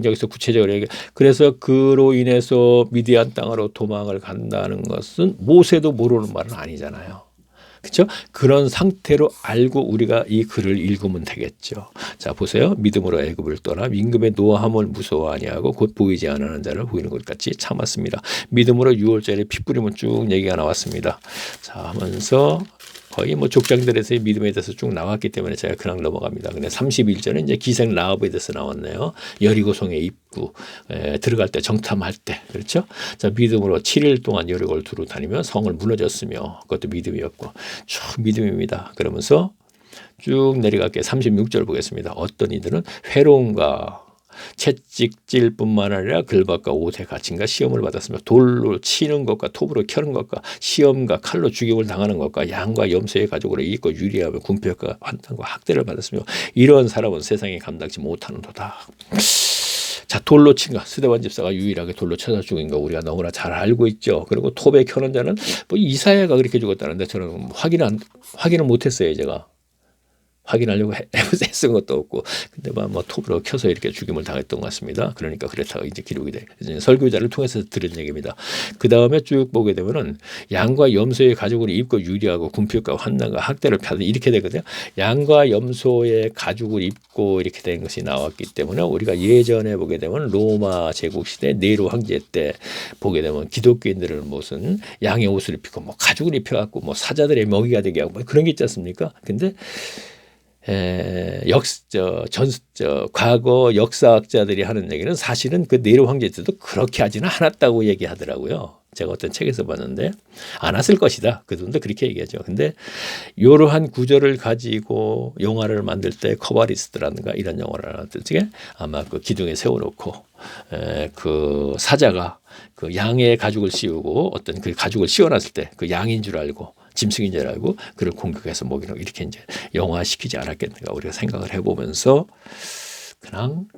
여기서 구체적으로 얘기해. 그래서 그로 인해서 미디안 땅으로 도망을 간다는 것은 모세도 모르는 말은 아니잖아요. 그렇죠? 그런 상태로 알고 우리가 이 글을 읽으면 되겠죠. 자, 보세요. 믿음으로 애굽을 떠나 임금의 노함을 무서워 아니하고 곧 보이지 않는 자를 보이는 것 같이 참았습니다. 믿음으로 6월절에 피 뿌리면 쭉 얘기가 나왔습니다. 자, 하면서 거의 뭐 족장들에서의 믿음에 대해서 쭉 나왔기 때문에 제가 그냥 넘어갑니다. 근데 31절은 이제 기생 라합에 대해서 나왔네요. 여리고성의 입구 들어갈 때 정탐할 때, 그렇죠? 자, 믿음으로 7일 동안 여리고를 두루 다니며 성을 무너졌으며 그것도 믿음이었고 쭉 믿음입니다. 그러면서 쭉 내려갈게 36절 보겠습니다. 어떤 이들은 회로움과 채찍질뿐만 아니라 글박과 옷의 갇힘과 시험을 받았으며 돌로 치는 것과 톱으로 켜는 것과 시험과 칼로 죽임을 당하는 것과 양과 염소의 가족으로 이익고 유리하며 궁핍과 환난과 학대를 받았으며 이런 사람은 세상에 감당치 못하는도다. 자, 돌로 친 거, 스데반 집사가 유일하게 돌로 쳐서 죽인 거 우리가 너무나 잘 알고 있죠. 그리고 톱에 켜는 자는 뭐 이사야가 그렇게 죽었다는데 저는 확인을 못했어요. 제가 확인하려고 해쓴 것도 없고, 근데 뭐 톱으로 켜서 이렇게 죽임을 당했던 것 같습니다. 그러니까 그렇다고 이제 기록이 돼. 설교자를 통해서 들은 얘기입니다. 그 다음에 쭉 보게 되면은 양과 염소의 가죽을 입고 유리하고 궁핍과 환난과 학대를 받는 이렇게 되거든요. 양과 염소의 가죽을 입고 이렇게 된 것이 나왔기 때문에 우리가 예전에 보게 되면 로마 제국 시대 네로 황제 때 보게 되면 기독교인들은 무슨 양의 옷을 입히고 뭐 가죽을 입혀갖고 뭐 사자들의 먹이가 되게 하고 뭐 그런 게 있지 않습니까? 근데 과거 역사학자들이 하는 얘기는 사실은 그 네로 황제 때도 그렇게 하지는 않았다고 얘기하더라고요. 제가 어떤 책에서 봤는데 안 왔을 것이다. 그분도 그렇게 얘기하죠. 근데 이러한 구절을 가지고 영화를 만들 때 커바리스트라든가 이런 영화를 만들 때 아마 그 기둥에 세워놓고 그 사자가 그 양의 가죽을 씌우고 어떤 그 가죽을 씌워놨을 때 그 양인 줄 알고 짐승인 줄 알고 그를 공격해서 먹이는 이렇게 이제 영화시키지 않았겠는가 우리가 생각을 해보면서 그냥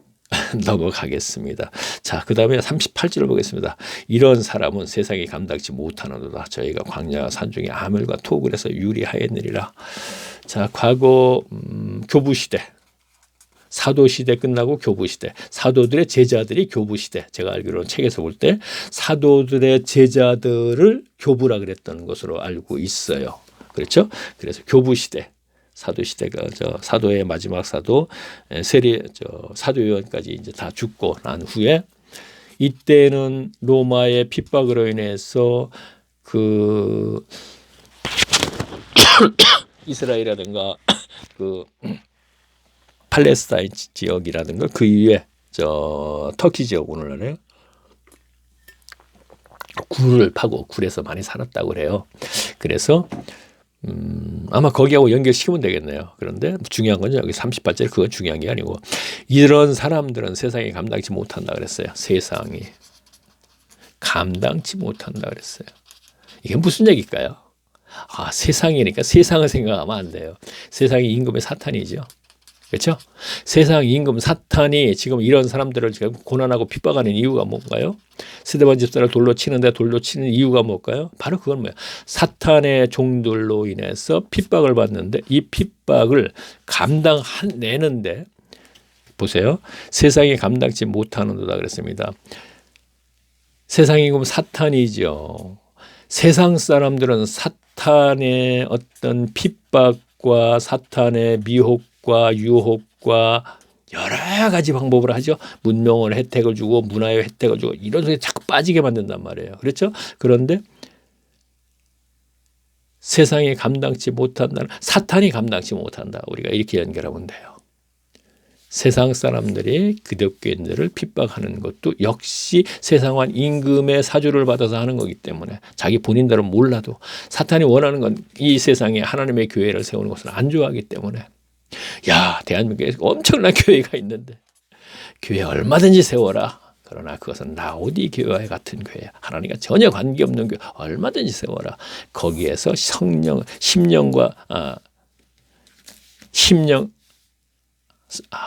넘어가겠습니다. 자, 그 다음에 38절을 보겠습니다. 이런 사람은 세상에 감당치 못하는도다. 저희가 광야 산중에 아물과 톡을 해서 유리하였느니라. 자, 과거 교부시대, 사도시대 끝나고 교부시대, 사도들의 제자들이 교부시대, 제가 알기로는 책에서 볼 때 사도들의 제자들을 교부라 그랬던 것으로 알고 있어요. 그렇죠? 그래서 교부시대, 사도시대가 사도의 마지막 사도 사도 요한까지 이제 다 죽고 난 후에 이때는 로마의 핍박으로 인해서 그 이스라엘이라든가 그 팔레스타인 지역이라든가 그 이후에 터키 지역 오늘날에 굴을 파고 굴에서 많이 살았다고 그래요. 그래서 아마 거기하고 연결시키면 되겠네요. 그런데 중요한 건 여기 38절 그건 중요한 게 아니고 이런 사람들은 세상이 감당치 못한다 그랬어요. 세상이 감당치 못한다 그랬어요. 이게 무슨 얘기일까요? 세상이니까 세상을 생각하면 안 돼요. 세상이 임금의 사탄이죠. 그렇죠? 세상 임금 사탄이 지금 이런 사람들을 지금 고난하고 핍박하는 이유가 뭔가요? 스데반 집사를 돌로 치는데 돌로 치는 이유가 뭘까요? 바로 그건 뭐예요? 사탄의 종들로 인해서 핍박을 받는데 이 핍박을 감당해내는데 보세요. 세상이 감당치 못하는도다 그랬습니다. 세상 임금 사탄이죠. 세상 사람들은 사탄의 어떤 핍박과 사탄의 미혹과 유혹과 여러 가지 방법을 하죠. 문명을 혜택을 주고 문화의 혜택을 주고 이런 속에 자꾸 빠지게 만든단 말이에요. 그렇죠? 그런데 세상이 감당치 못한다. 사탄이 감당치 못한다. 우리가 이렇게 연결하면 돼요. 세상 사람들이 기독교인들을 핍박하는 것도 역시 세상한 임금의 사주를 받아서 하는 거기 때문에 자기 본인들은 몰라도 사탄이 원하는 건 이 세상에 하나님의 교회를 세우는 것을 안 좋아하기 때문에 대한민국에 엄청난 교회가 있는데 교회 얼마든지 세워라. 그러나 그것은 라오디 교회와 같은 교회, 하나님과 전혀 관계없는 교회 얼마든지 세워라. 거기에서 성령, 심령과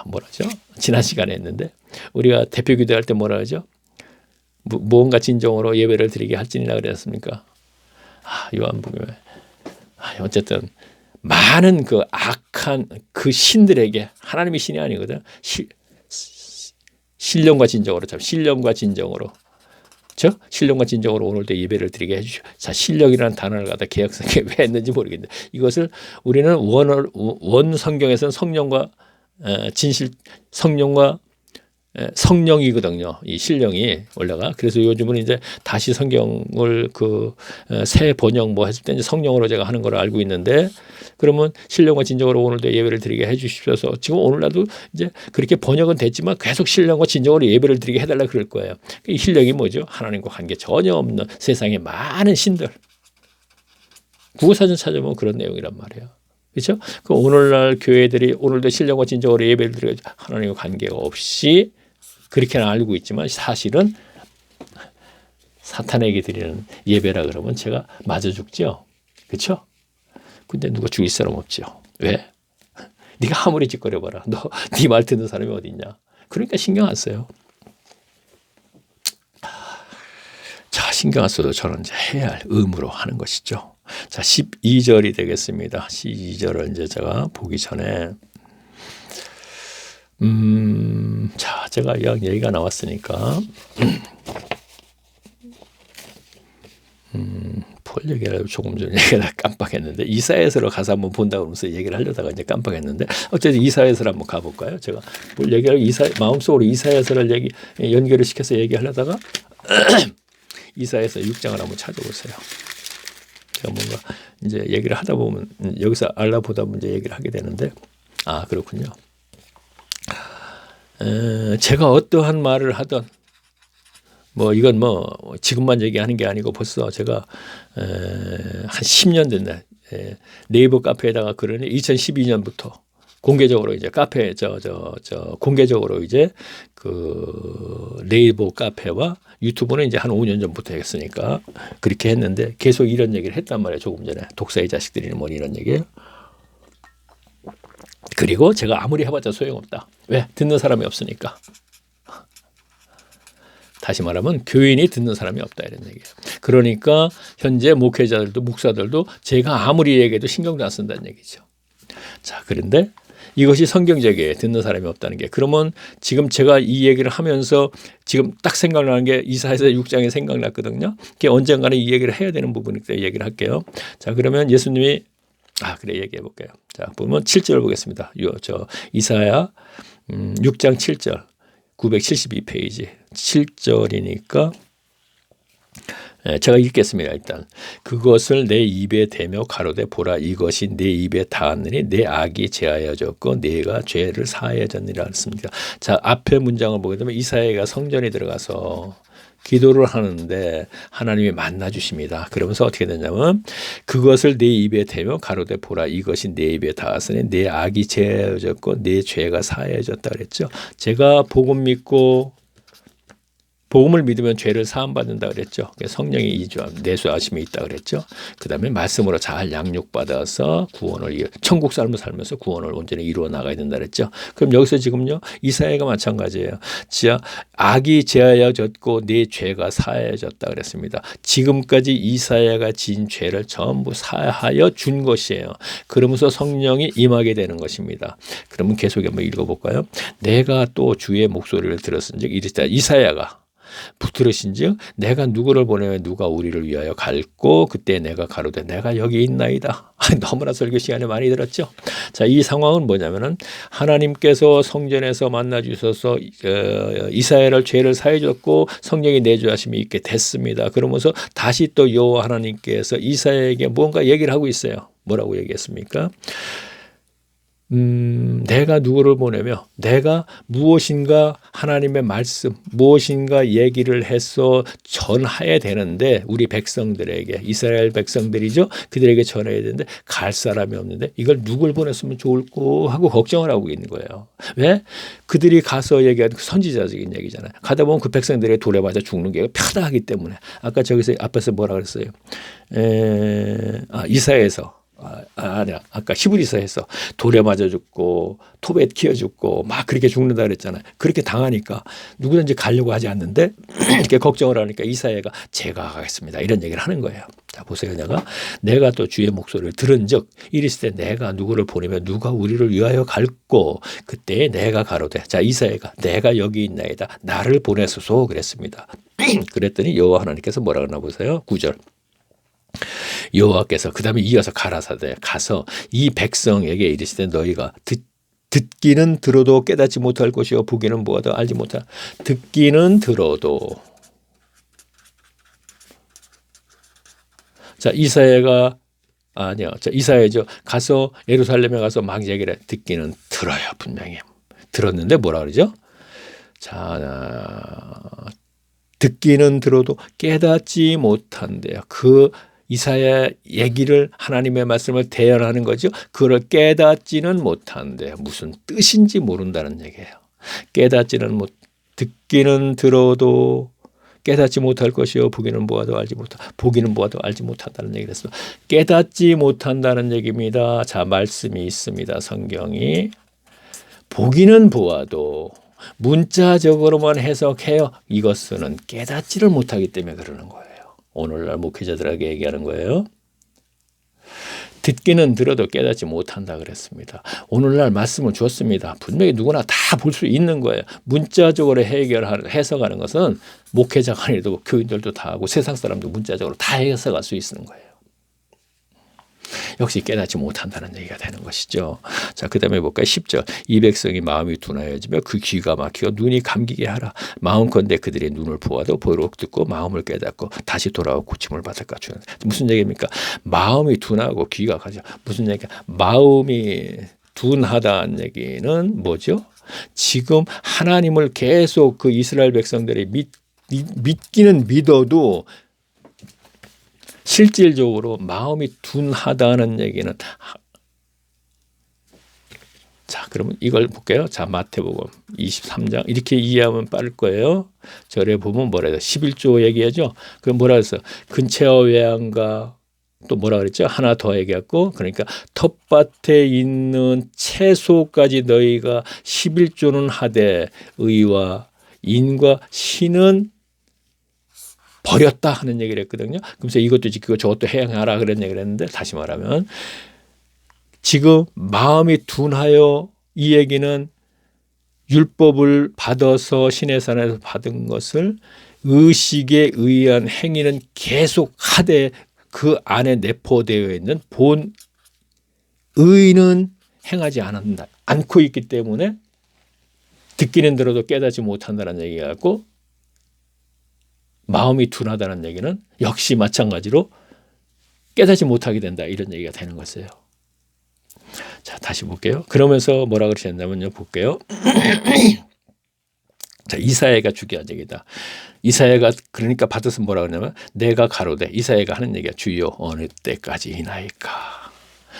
뭐라죠? 지난 시간에 했는데 우리가 대표 기도할 때 뭐라 하죠? 무언가 진정으로 예배를 드리게 할지니라 그랬습니까? 요한복음에 어쨌든 많은 그 악한 그 신들에게 하나님이 신이 아니거든. 신령과 진정으로 신령과 진정으로 신령과 진정으로 오늘도 예배를 드리게 해주시오. 자, 신령이라는 단어를 갖다 개혁성에 왜 했는지 모르겠는데 이것을 우리는 원 성경에서는 성령과 진실 성령과 성령이거든요. 이 신령이 원래가. 그래서 요즘은 이제 다시 성경을 새 번역 했을 때 이제 성령으로 제가 하는 걸 알고 있는데 그러면 신령과 진정으로 오늘도 예배를 드리게 해 주십시오서 지금 오늘날도 이제 그렇게 번역은 됐지만 계속 신령과 진정으로 예배를 드리게 해달라 그럴 거예요. 이 신령이 뭐죠? 하나님과 관계 전혀 없는 세상에 많은 신들. 국어사전 찾아보면 그런 내용이란 말이에요. 그렇죠? 그 오늘날 교회들이 오늘도 신령과 진정으로 예배를 드리고 하나님과 관계가 없이 그렇게는 알고 있지만 사실은 사탄에게 드리는 예배라 그러면 제가 맞아 죽죠. 그렇죠? 근데 누가 죽일 사람 없죠. 왜? 네가 아무리 짓거려봐라. 네 말 듣는 사람이 어디 있냐. 그러니까 신경 안 써요. 자, 신경 안 써도 저는 이제 해야 할 의무로 하는 것이죠. 자, 12절이 되겠습니다. 12절을 이제 제가 보기 전에 자, 제가 얘기가 나왔으니까 폴 얘기를 조금 전에 얘기를 깜빡했는데 이사야서로 가서 한번 본다고 하면서 얘기를 하려다가 이제 깜빡했는데 어쨌든 이사야서를 한번 가볼까요? 제가 뭘 얘기를 마음속으로 이사야서를 연결을 시켜서 얘기하려다가 이사야서 6장을 한번 찾아보세요. 제가 뭔가 이제 얘기를 하다 보면 여기서 알아보다 보면 이제 얘기를 하게 되는데 그렇군요. 제가 어떠한 말을 하든 이건 지금만 얘기하는 게 아니고 벌써 제가 한 10년 됐네. 네이버 카페에다가 그러니 2012년부터 공개적으로 이제 카페 공개적으로 이제 그 네이버 카페와 유튜브는 이제 한 5년 전부터 했으니까 그렇게 했는데 계속 이런 얘기를 했단 말이에요. 조금 전에 독사의 자식들이는 이런 얘기예요. 그리고 제가 아무리 해봤자 소용없다. 왜? 듣는 사람이 없으니까. 다시 말하면 교인이 듣는 사람이 없다 이런 얘기예요. 그러니까 현재 목회자들도 목사들도 제가 아무리 얘기해도 신경도 안 쓴다는 얘기죠. 자, 그런데 이것이 성경적이에요. 듣는 사람이 없다는 게. 그러면 지금 제가 이 얘기를 하면서 지금 딱 생각나는 게 이사야서 6장에 생각났거든요. 그게 언젠가는 이 얘기를 해야 되는 부분이니까 얘기를 할게요. 자, 그러면 예수님이 그래 얘기해 볼게요. 자, 보면 7절 보겠습니다. 이사야 6장 7절 972페이지 7절이니까 제가 읽겠습니다. 일단 그것을 내 입에 대며 가로되 보라 이것이 내 입에 닿았느니 내 악이 제하여졌고 내가 죄를 사하여졌느니라 했습니다. 자, 앞에 문장을 보게 되면 이사야가 성전에 들어가서 기도를 하는데 하나님이 만나 주십니다. 그러면서 어떻게 되냐면 그것을 내 입에 대면 가로되 보라 이것이 내 입에 닿았으니 내 악이 제하여졌고 내 죄가 사하여졌다 그랬죠. 제가 복음 믿고 복음을 믿으면 죄를 사함받는다 그랬죠. 성령의 이주함, 내수하심이 있다 그랬죠. 그 다음에 말씀으로 잘 양육받아서 구원을, 천국 삶을 살면서 구원을 온전히 이루어 나가야 된다 그랬죠. 그럼 여기서 지금요, 이사야가 마찬가지예요. 악이 제하여졌고 내 죄가 사하여졌다 그랬습니다. 지금까지 이사야가 지은 죄를 전부 사하여 준 것이에요. 그러면서 성령이 임하게 되는 것입니다. 그러면 계속 한번 읽어볼까요? 내가 또 주의 목소리를 들었은즉 이르시다. 이사야가 들으신즉 내가 누구를 보내면 누가 우리를 위하여 갈고 그때 내가 가로되 내가 여기 있나이다. 너무나 설교 시간에 많이 들었죠. 자, 이 상황은 뭐냐면은 하나님께서 성전에서 만나 주셔서 이스라엘을 죄를 사해 줬고 성령이 내주하심이 있게 됐습니다. 그러면서 다시 또 여호와 하나님께서 이사야에게 뭔가 얘기를 하고 있어요. 뭐라고 얘기했습니까? 내가 누구를 보내며 내가 무엇인가 하나님의 말씀 무엇인가 얘기를 해서 전해야 되는데 우리 백성들에게 이스라엘 백성들이죠. 그들에게 전해야 되는데 갈 사람이 없는데 이걸 누굴 보냈으면 좋을까 하고 걱정을 하고 있는 거예요. 왜? 그들이 가서 얘기하는 선지자적인 얘기잖아요. 가다 보면 그 백성들에게 돌에 맞아 죽는 게 편하기 때문에 아까 저기서 앞에서 뭐라 그랬어요? 이사야에서 아니야. 아까 히브리서에서 돌에 맞아 죽고 톱에 키워 죽고 막 그렇게 죽는다 그랬잖아요. 그렇게 당하니까 누구든지 가려고 하지 않는데 이렇게 걱정을 하니까 이사야가 제가 가겠습니다. 이런 얘기를 하는 거예요. 자, 보세요. 내가 또 주의 목소리를 들은즉 이르시되 내가 누구를 보내면 누가 우리를 위하여 갈고 그때 내가 가로되 자 이사야가 내가 여기 있나이다. 나를 보내소서 그랬습니다. 그랬더니 여호와 하나님께서 뭐라고 하나 보세요. 9절. 여호와께서 그 다음에 이어서 가라사대 가서 이 백성에게 이르시되 너희가 듣기는 들어도 깨닫지 못할 것이요 보기는 보아도 알지 못할 듣기는 들어도 자 이사야가 아니요 자 이사야죠 가서 예루살렘에 가서 막 얘기를 해 듣기는 들어요 분명히 들었는데 뭐라 그러죠 자 듣기는 들어도 깨닫지 못한대요 그 이사야 얘기를 하나님의 말씀을 대연하는 거죠. 그걸 깨닫지는 못한대요. 무슨 뜻인지 모른다는 얘기예요. 깨닫지는 못, 듣기는 들어도 깨닫지 못할 것이요. 보기는 보아도 알지 못하. 보기는 보아도 알지 못한다는 얘기를 했어요. 깨닫지 못한다는 얘기입니다. 자, 말씀이 있습니다. 성경이. 보기는 보아도 문자적으로만 해석해요. 이것은 깨닫지를 못하기 때문에 그러는 거예요. 오늘날 목회자들에게 얘기하는 거예요. 듣기는 들어도 깨닫지 못한다 그랬습니다. 오늘날 말씀을 줬습니다. 분명히 누구나 다 볼 수 있는 거예요. 문자적으로 해석하는 것은 목회자가 아니라도 교인들도 다 하고 세상 사람도 문자적으로 다 해석할 수 있는 거예요. 역시 깨닫지 못한다는 얘기가 되는 것이죠. 자, 그 다음에 볼까요? 10절. 이 백성이 마음이 둔하여지며 그 귀가 막히고 눈이 감기게 하라. 마음컨대 그들의 눈을 보아도 보도록 듣고 마음을 깨닫고 다시 돌아와 고침을 받을까 주는. 무슨 얘기입니까? 마음이 둔하고 귀가 가죠. 무슨 얘기야? 마음이 둔하다는 얘기는 뭐죠? 지금 하나님을 계속 그 이스라엘 백성들이 믿기는 믿어도 실질적으로 마음이 둔하다는 얘기는 자 그러면 이걸 볼게요. 자 마태복음 23장 이렇게 이해하면 빠를 거예요. 절에 보면 뭐라 해서 11조 얘기하죠. 그럼 뭐라 해서 근처 외양가 또 뭐라 그랬죠? 하나 더 얘기했고 그러니까 텃밭에 있는 채소까지 너희가 11조는 하되 의와 인과 신은 버렸다 하는 얘기를 했거든요. 그래서 이것도 지키고 저것도 행하라 그런 얘기를 했는데 다시 말하면 지금 마음이 둔하여 이 얘기는 율법을 받아서 신의 산에서 받은 것을 의식에 의한 행위는 계속 하되 그 안에 내포되어 있는 본 의는 행하지 않고 있기 때문에 듣기는 들어도 깨닫지 못한다는 얘기가 있고 마음이 둔하다는 얘기는 역시 마찬가지로 깨닫지 못하게 된다 이런 얘기가 되는 것이에요. 자 다시 볼게요. 그러면서 뭐라 그러셨냐면요. 볼게요. 자, 이사야가 중요한 얘기다. 이사야가 그러니까 받아서 뭐라 그러냐면 내가 가로되 이사야가 하는 얘기야. 주여 어느 때까지이나이까.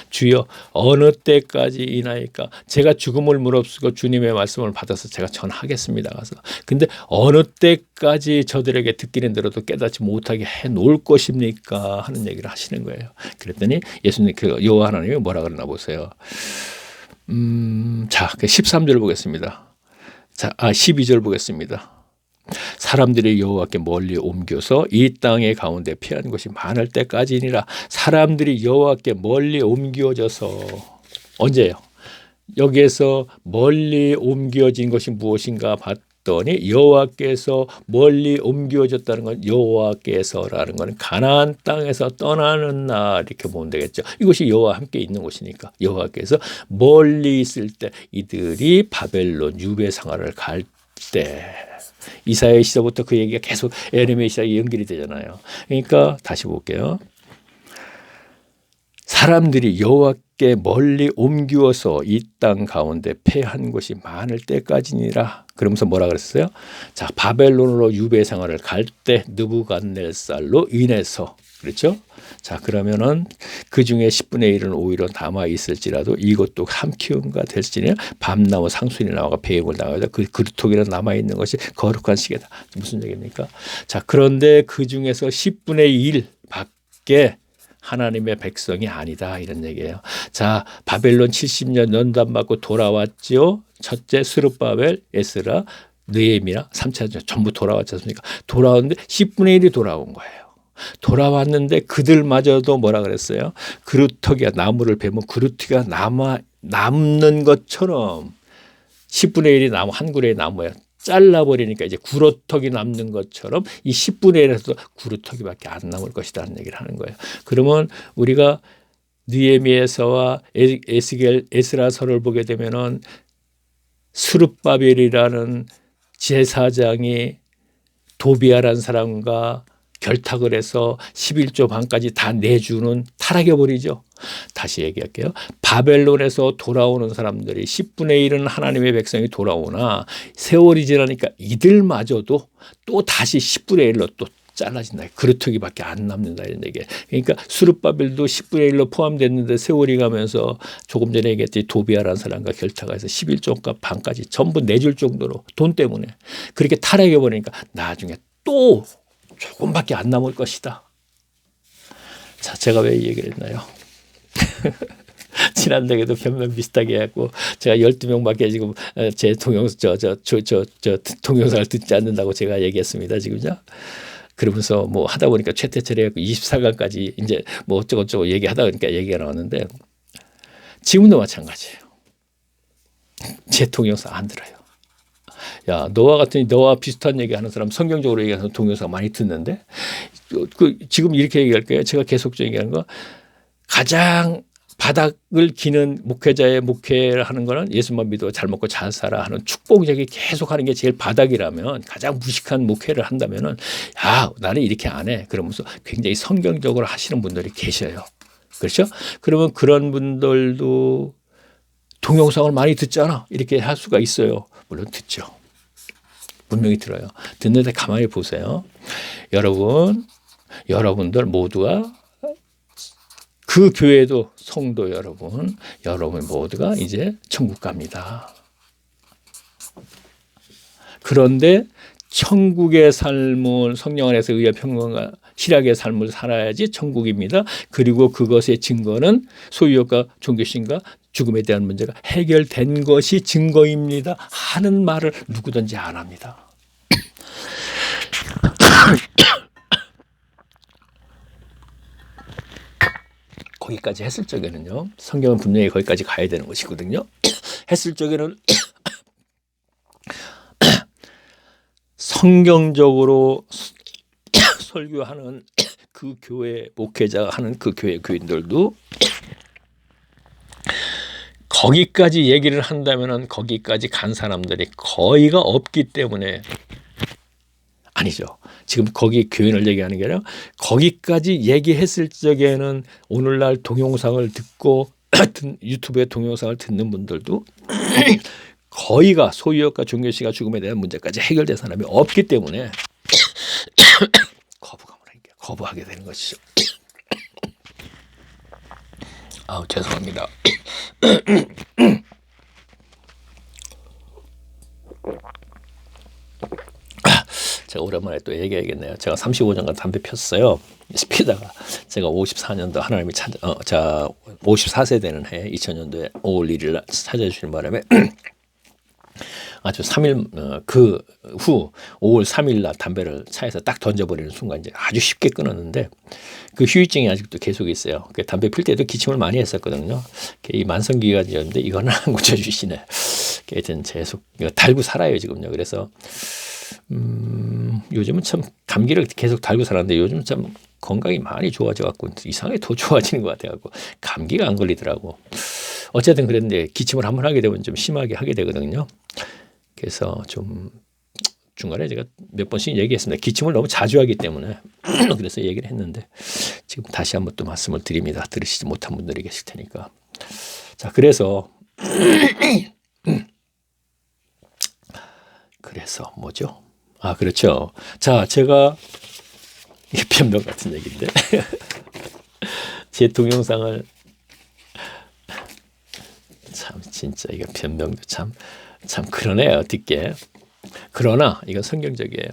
주여 어느 때까지이나이까. 제가 죽음을 무릅쓰고 주님의 말씀을 받아서 제가 전하겠습니다. 가서 근데 어느 때까지 저들에게 듣기는 들어도 깨닫지 못하게 해 놓을 것입니까? 하는 얘기를 하시는 거예요. 그랬더니 예수님 그 여호와 하나님이 뭐라 그러나 보세요. 자, 13절 보겠습니다. 자, 12절 보겠습니다. 사람들이 여호와께 멀리 옮겨서 이 땅의 가운데 피한 것이 많을 때까지니라. 사람들이 여호와께 멀리 옮겨져서 언제요? 여기에서 멀리 옮겨진 것이 무엇인가 봤더니 여호와께서 멀리 옮겨졌다는 건 여호와께서라는 건 가나안 땅에서 떠나는 날 이렇게 보면 되겠죠. 이것이 여호와 함께 있는 곳이니까 여호와께서 멀리 있을 때 이들이 바벨론 유배 생활을 갈 때 이사야의 시대부터 그 얘기가 계속 에레미야 시대에 연결이 되잖아요. 그러니까 다시 볼게요. 사람들이 여호와께 멀리 옮기어서 이 땅 가운데 패한 곳이 많을 때까지니라. 그러면서 뭐라 그랬어요? 자, 바벨론으로 유배 생활을 갈 때 느부갓네살로 인해서 그렇죠? 자, 그러면은 그 중에 10분의 1은 오히려 남아 있을지라도 이것도 함키움과 될지니 밤나무 상순이 나와가 배임을 당하다 그 그루터기는 남아 있는 것이 거룩한 시계다. 무슨 얘기입니까? 자, 그런데 그 중에서 10분의 1 밖에 하나님의 백성이 아니다 이런 얘기예요. 자, 바벨론 70년 연단받고 돌아왔죠. 첫째 스룹바벨, 에스라, 느헤미야 3차전 전부 돌아왔지 않습니까? 돌아왔는데 10분의 1이 돌아온 거예요. 돌아왔는데 그들마저도 뭐라 그랬어요? 그루터기가 나무를 베면 그루터기가 남는 것처럼 10분의 1이 나무 한 그루의 나무야. 잘라버리니까 이제 구루터기 남는 것처럼 이 10분의 1에서도 구루터기밖에 안 남을 것이라는 얘기를 하는 거예요. 그러면 우리가 느헤미야서와 에스라서를 보게 되면은 스룹바벨이라는 제사장이 도비아라는 사람과 결탁을 해서 11조 반까지 다 내주는 타락해버리죠. 다시 얘기할게요. 바벨론에서 돌아오는 사람들이 10분의 1은 하나님의 백성이 돌아오나 세월이 지나니까 이들마저도 또 다시 10분의 1로 또 잘라진다. 그루터기밖에 안 남는다 이런 얘기예요. 그러니까 스룹바벨도 10분의 1로 포함됐는데 세월이 가면서 조금 전에 얘기했지 도비아라는 사람과 결탁해서 11조 반까지 전부 내줄 정도로 돈 때문에 그렇게 타락해버리니까 나중에 또 조금밖에 안 남을 것이다. 자, 제가 왜 이 얘기를 했나요? 지난달에도 변명 비슷하게 했고 제가 12명밖에 지금 제 동영상을 듣지 않는다고 제가 얘기했습니다. 지금요. 그러면서 뭐 하다 보니까 최태철이 해갖고 24강까지 이제 뭐 어쩌고저쩌고 얘기하다 보니까 얘기가 나왔는데 지금도 마찬가지예요. 제 동영상 안 들어요. 야, 너와 비슷한 얘기하는 사람 성경적으로 얘기하는 동영상 많이 듣는데 지금 이렇게 얘기할게요. 제가 계속적으로 얘기하는 거 가장 바닥을 기는 목회자의 목회를 하는 거는 예수만 믿어 잘 먹고 잘 살아 하는 축복 얘기 계속 하는 게 제일 바닥이라면 가장 무식한 목회를 한다면은 야, 나는 이렇게 안 해. 그러면서 굉장히 성경적으로 하시는 분들이 계셔요. 그렇죠? 그러면 그런 분들도 동영상을 많이 듣잖아. 이렇게 할 수가 있어요. 물론 듣죠. 분명히 들어요. 듣는데 가만히 보세요. 여러분들 모두가 그 교회도 성도 여러분 모두가 이제 천국 갑니다. 그런데 천국의 삶을 성령 안에서 의의 평강과 실약의 삶을 살아야지 천국입니다. 그리고 그것의 증거는 소유욕과 종교심과 죽음에 대한 문제가 해결된 것이 증거입니다. 하는 말을 누구든지 안 합니다. 거기까지 했을 적에는요. 성경은 분명히 거기까지 가야 되는 것이거든요. 했을 적에는 성경적으로 설교하는 그 교회 목회자가 하는 그 교회 교인들도 거기까지 얘기를 한다면은 거기까지 간 사람들이 거의가 없기 때문에 아니죠. 지금 거기 교인을 얘기하는 게 아니라 거기까지 얘기했을 적에는 오늘날 동영상을 듣고 유튜브에 동영상을 듣는 분들도 거의가 소유욕과 종교심과 죽음에 대한 문제까지 해결된 사람이 없기 때문에 거부하게 되는 것이죠. 아우 죄송합니다. 제가 오랜만에 또 얘기해야겠네요. 제가 35년간 담배 폈어요. 피다가 제가 54년도 하나님이 54세 되는 해 2000년도에 5월 1일 찾아주시는 바람에 아주 3일 그 후 5월 3일 날 담배를 차에서 딱 던져버리는 순간 이제 아주 쉽게 끊었는데 그 후유증이 아직도 계속 있어요. 그 담배 필 때도 기침을 많이 했었거든요. 이 만성기관지였는데 이거는 안 고쳐주시네. 하여튼 계속 달고 살아요 지금요. 그래서 요즘은 참 감기를 계속 달고 살았는데 요즘 참 건강이 많이 좋아져 갖고 이상하게 더 좋아지는 것 같아 갖고 감기가 안 걸리더라고. 어쨌든 그랬는데 기침을 한번 하게 되면 좀 심하게 하게 되거든요. 그래서 좀 중간에 제가 몇 번씩 얘기했습니다. 기침을 너무 자주 하기 때문에 그래서 얘기를 했는데 지금 다시 한번 또 말씀을 드립니다. 들으시지 못한 분들이 계실 테니까. 자, 그래서 뭐죠? 아, 그렇죠. 자, 제가 이게 변명 같은 얘기인데 제 동영상을 참 진짜 이거 변명도 참 그러네요. 듣게. 그러나 이건 성경적이에요.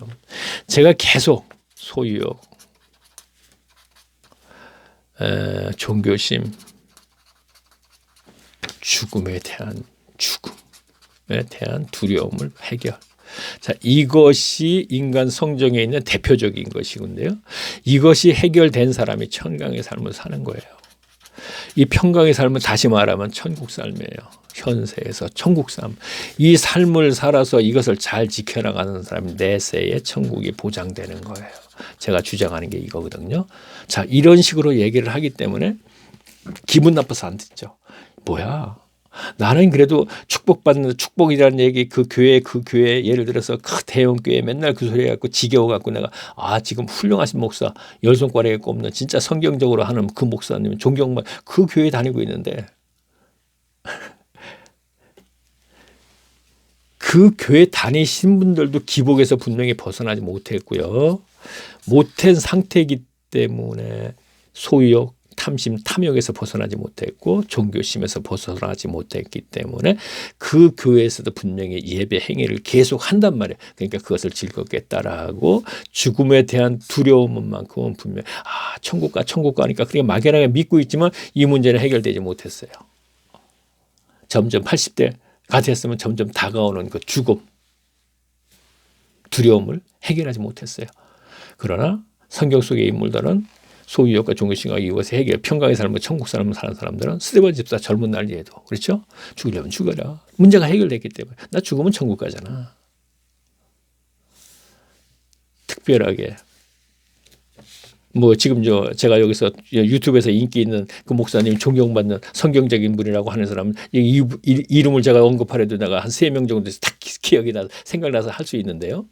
제가 계속 소유욕, 종교심, 죽음에 대한 두려움을 해결. 자, 이것이 인간 성정에 있는 대표적인 것이군요. 이것이 해결된 사람이 평강의 삶을 사는 거예요. 이 평강의 삶은 다시 말하면 천국 삶이에요. 현세에서 천국 삶. 이 삶을 살아서 이것을 잘 지켜나가는 사람이 내세에 천국이 보장되는 거예요. 제가 주장하는 게 이거거든요. 자, 이런 식으로 얘기를 하기 때문에 기분 나빠서 안 듣죠. 뭐야? 나는 그래도 축복받는 축복이라는 얘기 그 교회 예를 들어서 그 대형 교회 맨날 그 소리 해갖고 지겨워갖고 내가 지금 훌륭하신 목사 열 손가락에 꼽는 진짜 성경적으로 하는 그 목사님 존경만 그 교회 다니고 있는데 그 교회 다니신 분들도 기복에서 분명히 벗어나지 못했고요. 못한 상태이기 때문에 소유욕, 탐심, 탐욕에서 벗어나지 못했고 종교심에서 벗어나지 못했기 때문에 그 교회에서도 분명히 예배 행위를 계속 한단 말이에요. 그러니까 그것을 즐겁게 따라하고 죽음에 대한 두려움만큼은 분명히 천국 가 하니까 그렇게 막연하게 믿고 있지만 이 문제는 해결되지 못했어요. 점점 80대가 됐으면 점점 다가오는 그 죽음, 두려움을 해결하지 못했어요. 그러나 성경 속의 인물들은 소유욕과 종교심과 이것의 해결, 평강의 삶을 천국 삶을 사는 사람들은 스데반 집사 젊은 날에도 그렇죠? 죽으려면 죽어라. 문제가 해결됐기 때문에 나 죽으면 천국 가잖아. 특별하게 지금 제가 여기서 유튜브에서 인기 있는 그 목사님 존경받는 성경적인 분이라고 하는 사람은 이름을 제가 언급하려도 내가 한 3명 정도 딱 기억이 나서 생각나서 할 수 있는데요.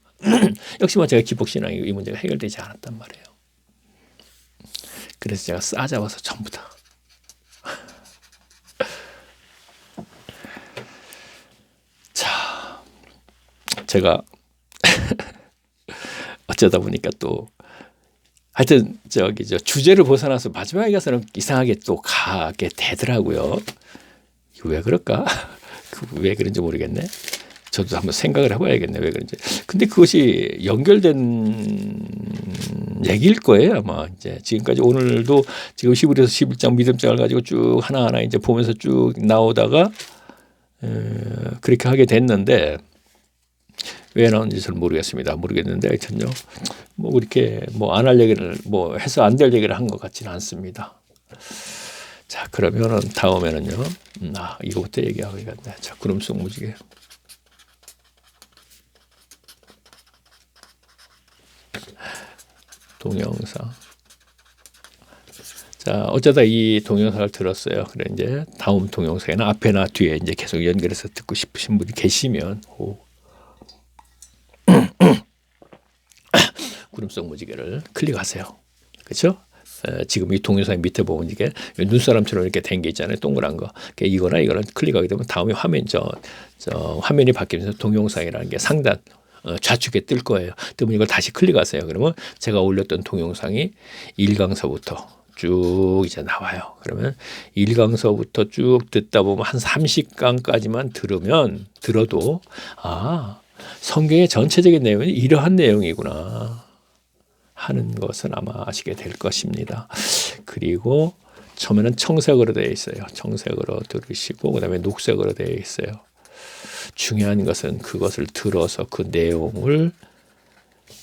역시나 제가 기복신앙이고 이 문제가 해결되지 않았단 말이에요. 그래서 제가 싸잡아서 전부 다. 자, 제가 어쩌다 보니까 또 하여튼 주제를 벗어나서 마지막에 가서는 이상하게 또 가게 되더라고요. 이거 왜 그럴까? 왜 그런지 모르겠네. 저도 한번 생각을 해봐야겠네. 왜 그런지. 근데 그것이 연결된 얘기일 거예요. 아마 이제 지금까지 오늘도 지금 히브리서 11장 믿음장을 가지고 쭉 하나하나 이제 보면서 쭉 나오다가 그렇게 하게 됐는데 왜 나오는지 잘 모르겠는데 하여튼요. 그렇게 안 할 얘기를 해서 안 될 얘기를 한 것 같지는 않습니다. 자, 그러면은 다음에는요. 이거부터 얘기하겠네. 자, 구름 속 무지개. 동영상. 자, 어쩌다 이 동영상을 들었어요. 그래 이제 다음 동영상에는 앞에나 뒤에 이제 계속 연결해서 듣고 싶으신 분이 계시면 구름 속 무지개를 클릭하세요. 그렇죠? 지금 이 동영상 밑에 보면 이게 눈사람처럼 이렇게 된 게 있잖아요. 동그란 거. 이거나 이거나 클릭하게 되면 다음에 화면 화면이 바뀌면서 동영상이라는 게 상단 좌측에 뜰 거예요. 뜨면 이걸 다시 클릭하세요. 그러면 제가 올렸던 동영상이 1강서부터 쭉 이제 나와요. 그러면 1강서부터 쭉 듣다 보면 한 30강까지만 들어도 성경의 전체적인 내용이 이러한 내용이구나 하는 것은 아마 아시게 될 것입니다. 그리고 처음에는 청색으로 되어 있어요. 청색으로 들으시고 그다음에 녹색으로 되어 있어요. 중요한 것은 그것을 들어서 그 내용을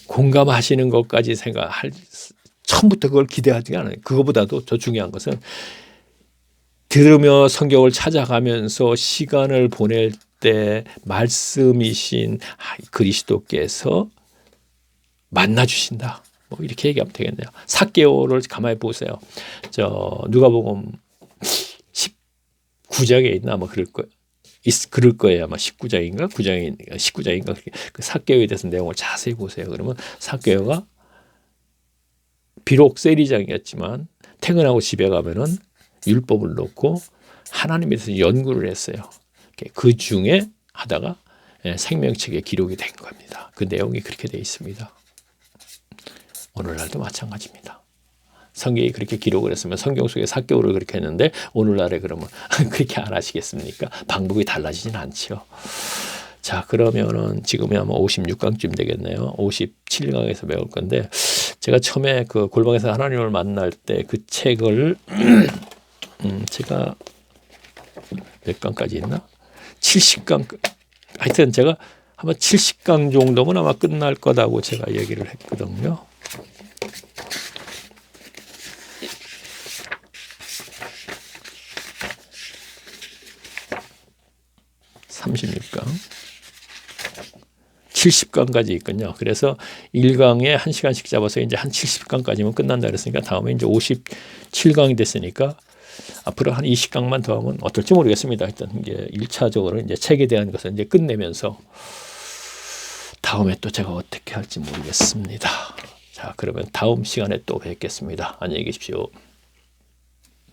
공감하시는 것까지 생각할 처음부터 그걸 기대하지 않아요. 그거보다도 더 중요한 것은 들으며 성경을 찾아가면서 시간을 보낼 때 말씀이신 그리스도께서 만나주신다. 뭐 이렇게 얘기하면 되겠네요. 삭개오를 가만히 보세요. 누가복음 19장에 있나 아마 그럴 거예요. 아마 19장인가 19장인가 그 삭개오에 대해서 내용을 자세히 보세요. 그러면 삭개오가 비록 세리장이었지만 퇴근하고 집에 가면은 율법을 놓고 하나님에 대해서 연구를 했어요. 그 중에 하다가 생명책에 기록이 된 겁니다. 그 내용이 그렇게 되어 있습니다. 오늘날도 마찬가지입니다. 성경이 그렇게 기록을 했으면 성경 속에 삭개오를 그렇게 했는데 오늘날에 그러면 그렇게 안 하시겠습니까? 방법이 달라지진 않죠. 자, 그러면은 지금이 아마 56강쯤 되겠네요. 57강에서 배울 건데 제가 처음에 그 골방에서 하나님을 만날 때 그 책을 제가 몇 강까지 있나? 70강 하여튼 제가 아마 70강 정도면 아마 끝날 거다고 제가 얘기를 했거든요. (36강) 70강까지 있거든요. 그래서 1강에 1시간씩 잡아서 이제 한 70강까지면 끝난다 그랬으니까 다음에 이제 57강이 됐으니까 앞으로 한 20강만 더 하면 어떨지 모르겠습니다. 일단 이제 1차적으로 이제 책에 대한 것을 이제 끝내면서 다음에 또 제가 어떻게 할지 모르겠습니다. 자, 그러면 다음 시간에 또 뵙겠습니다. 안녕히 계십시오.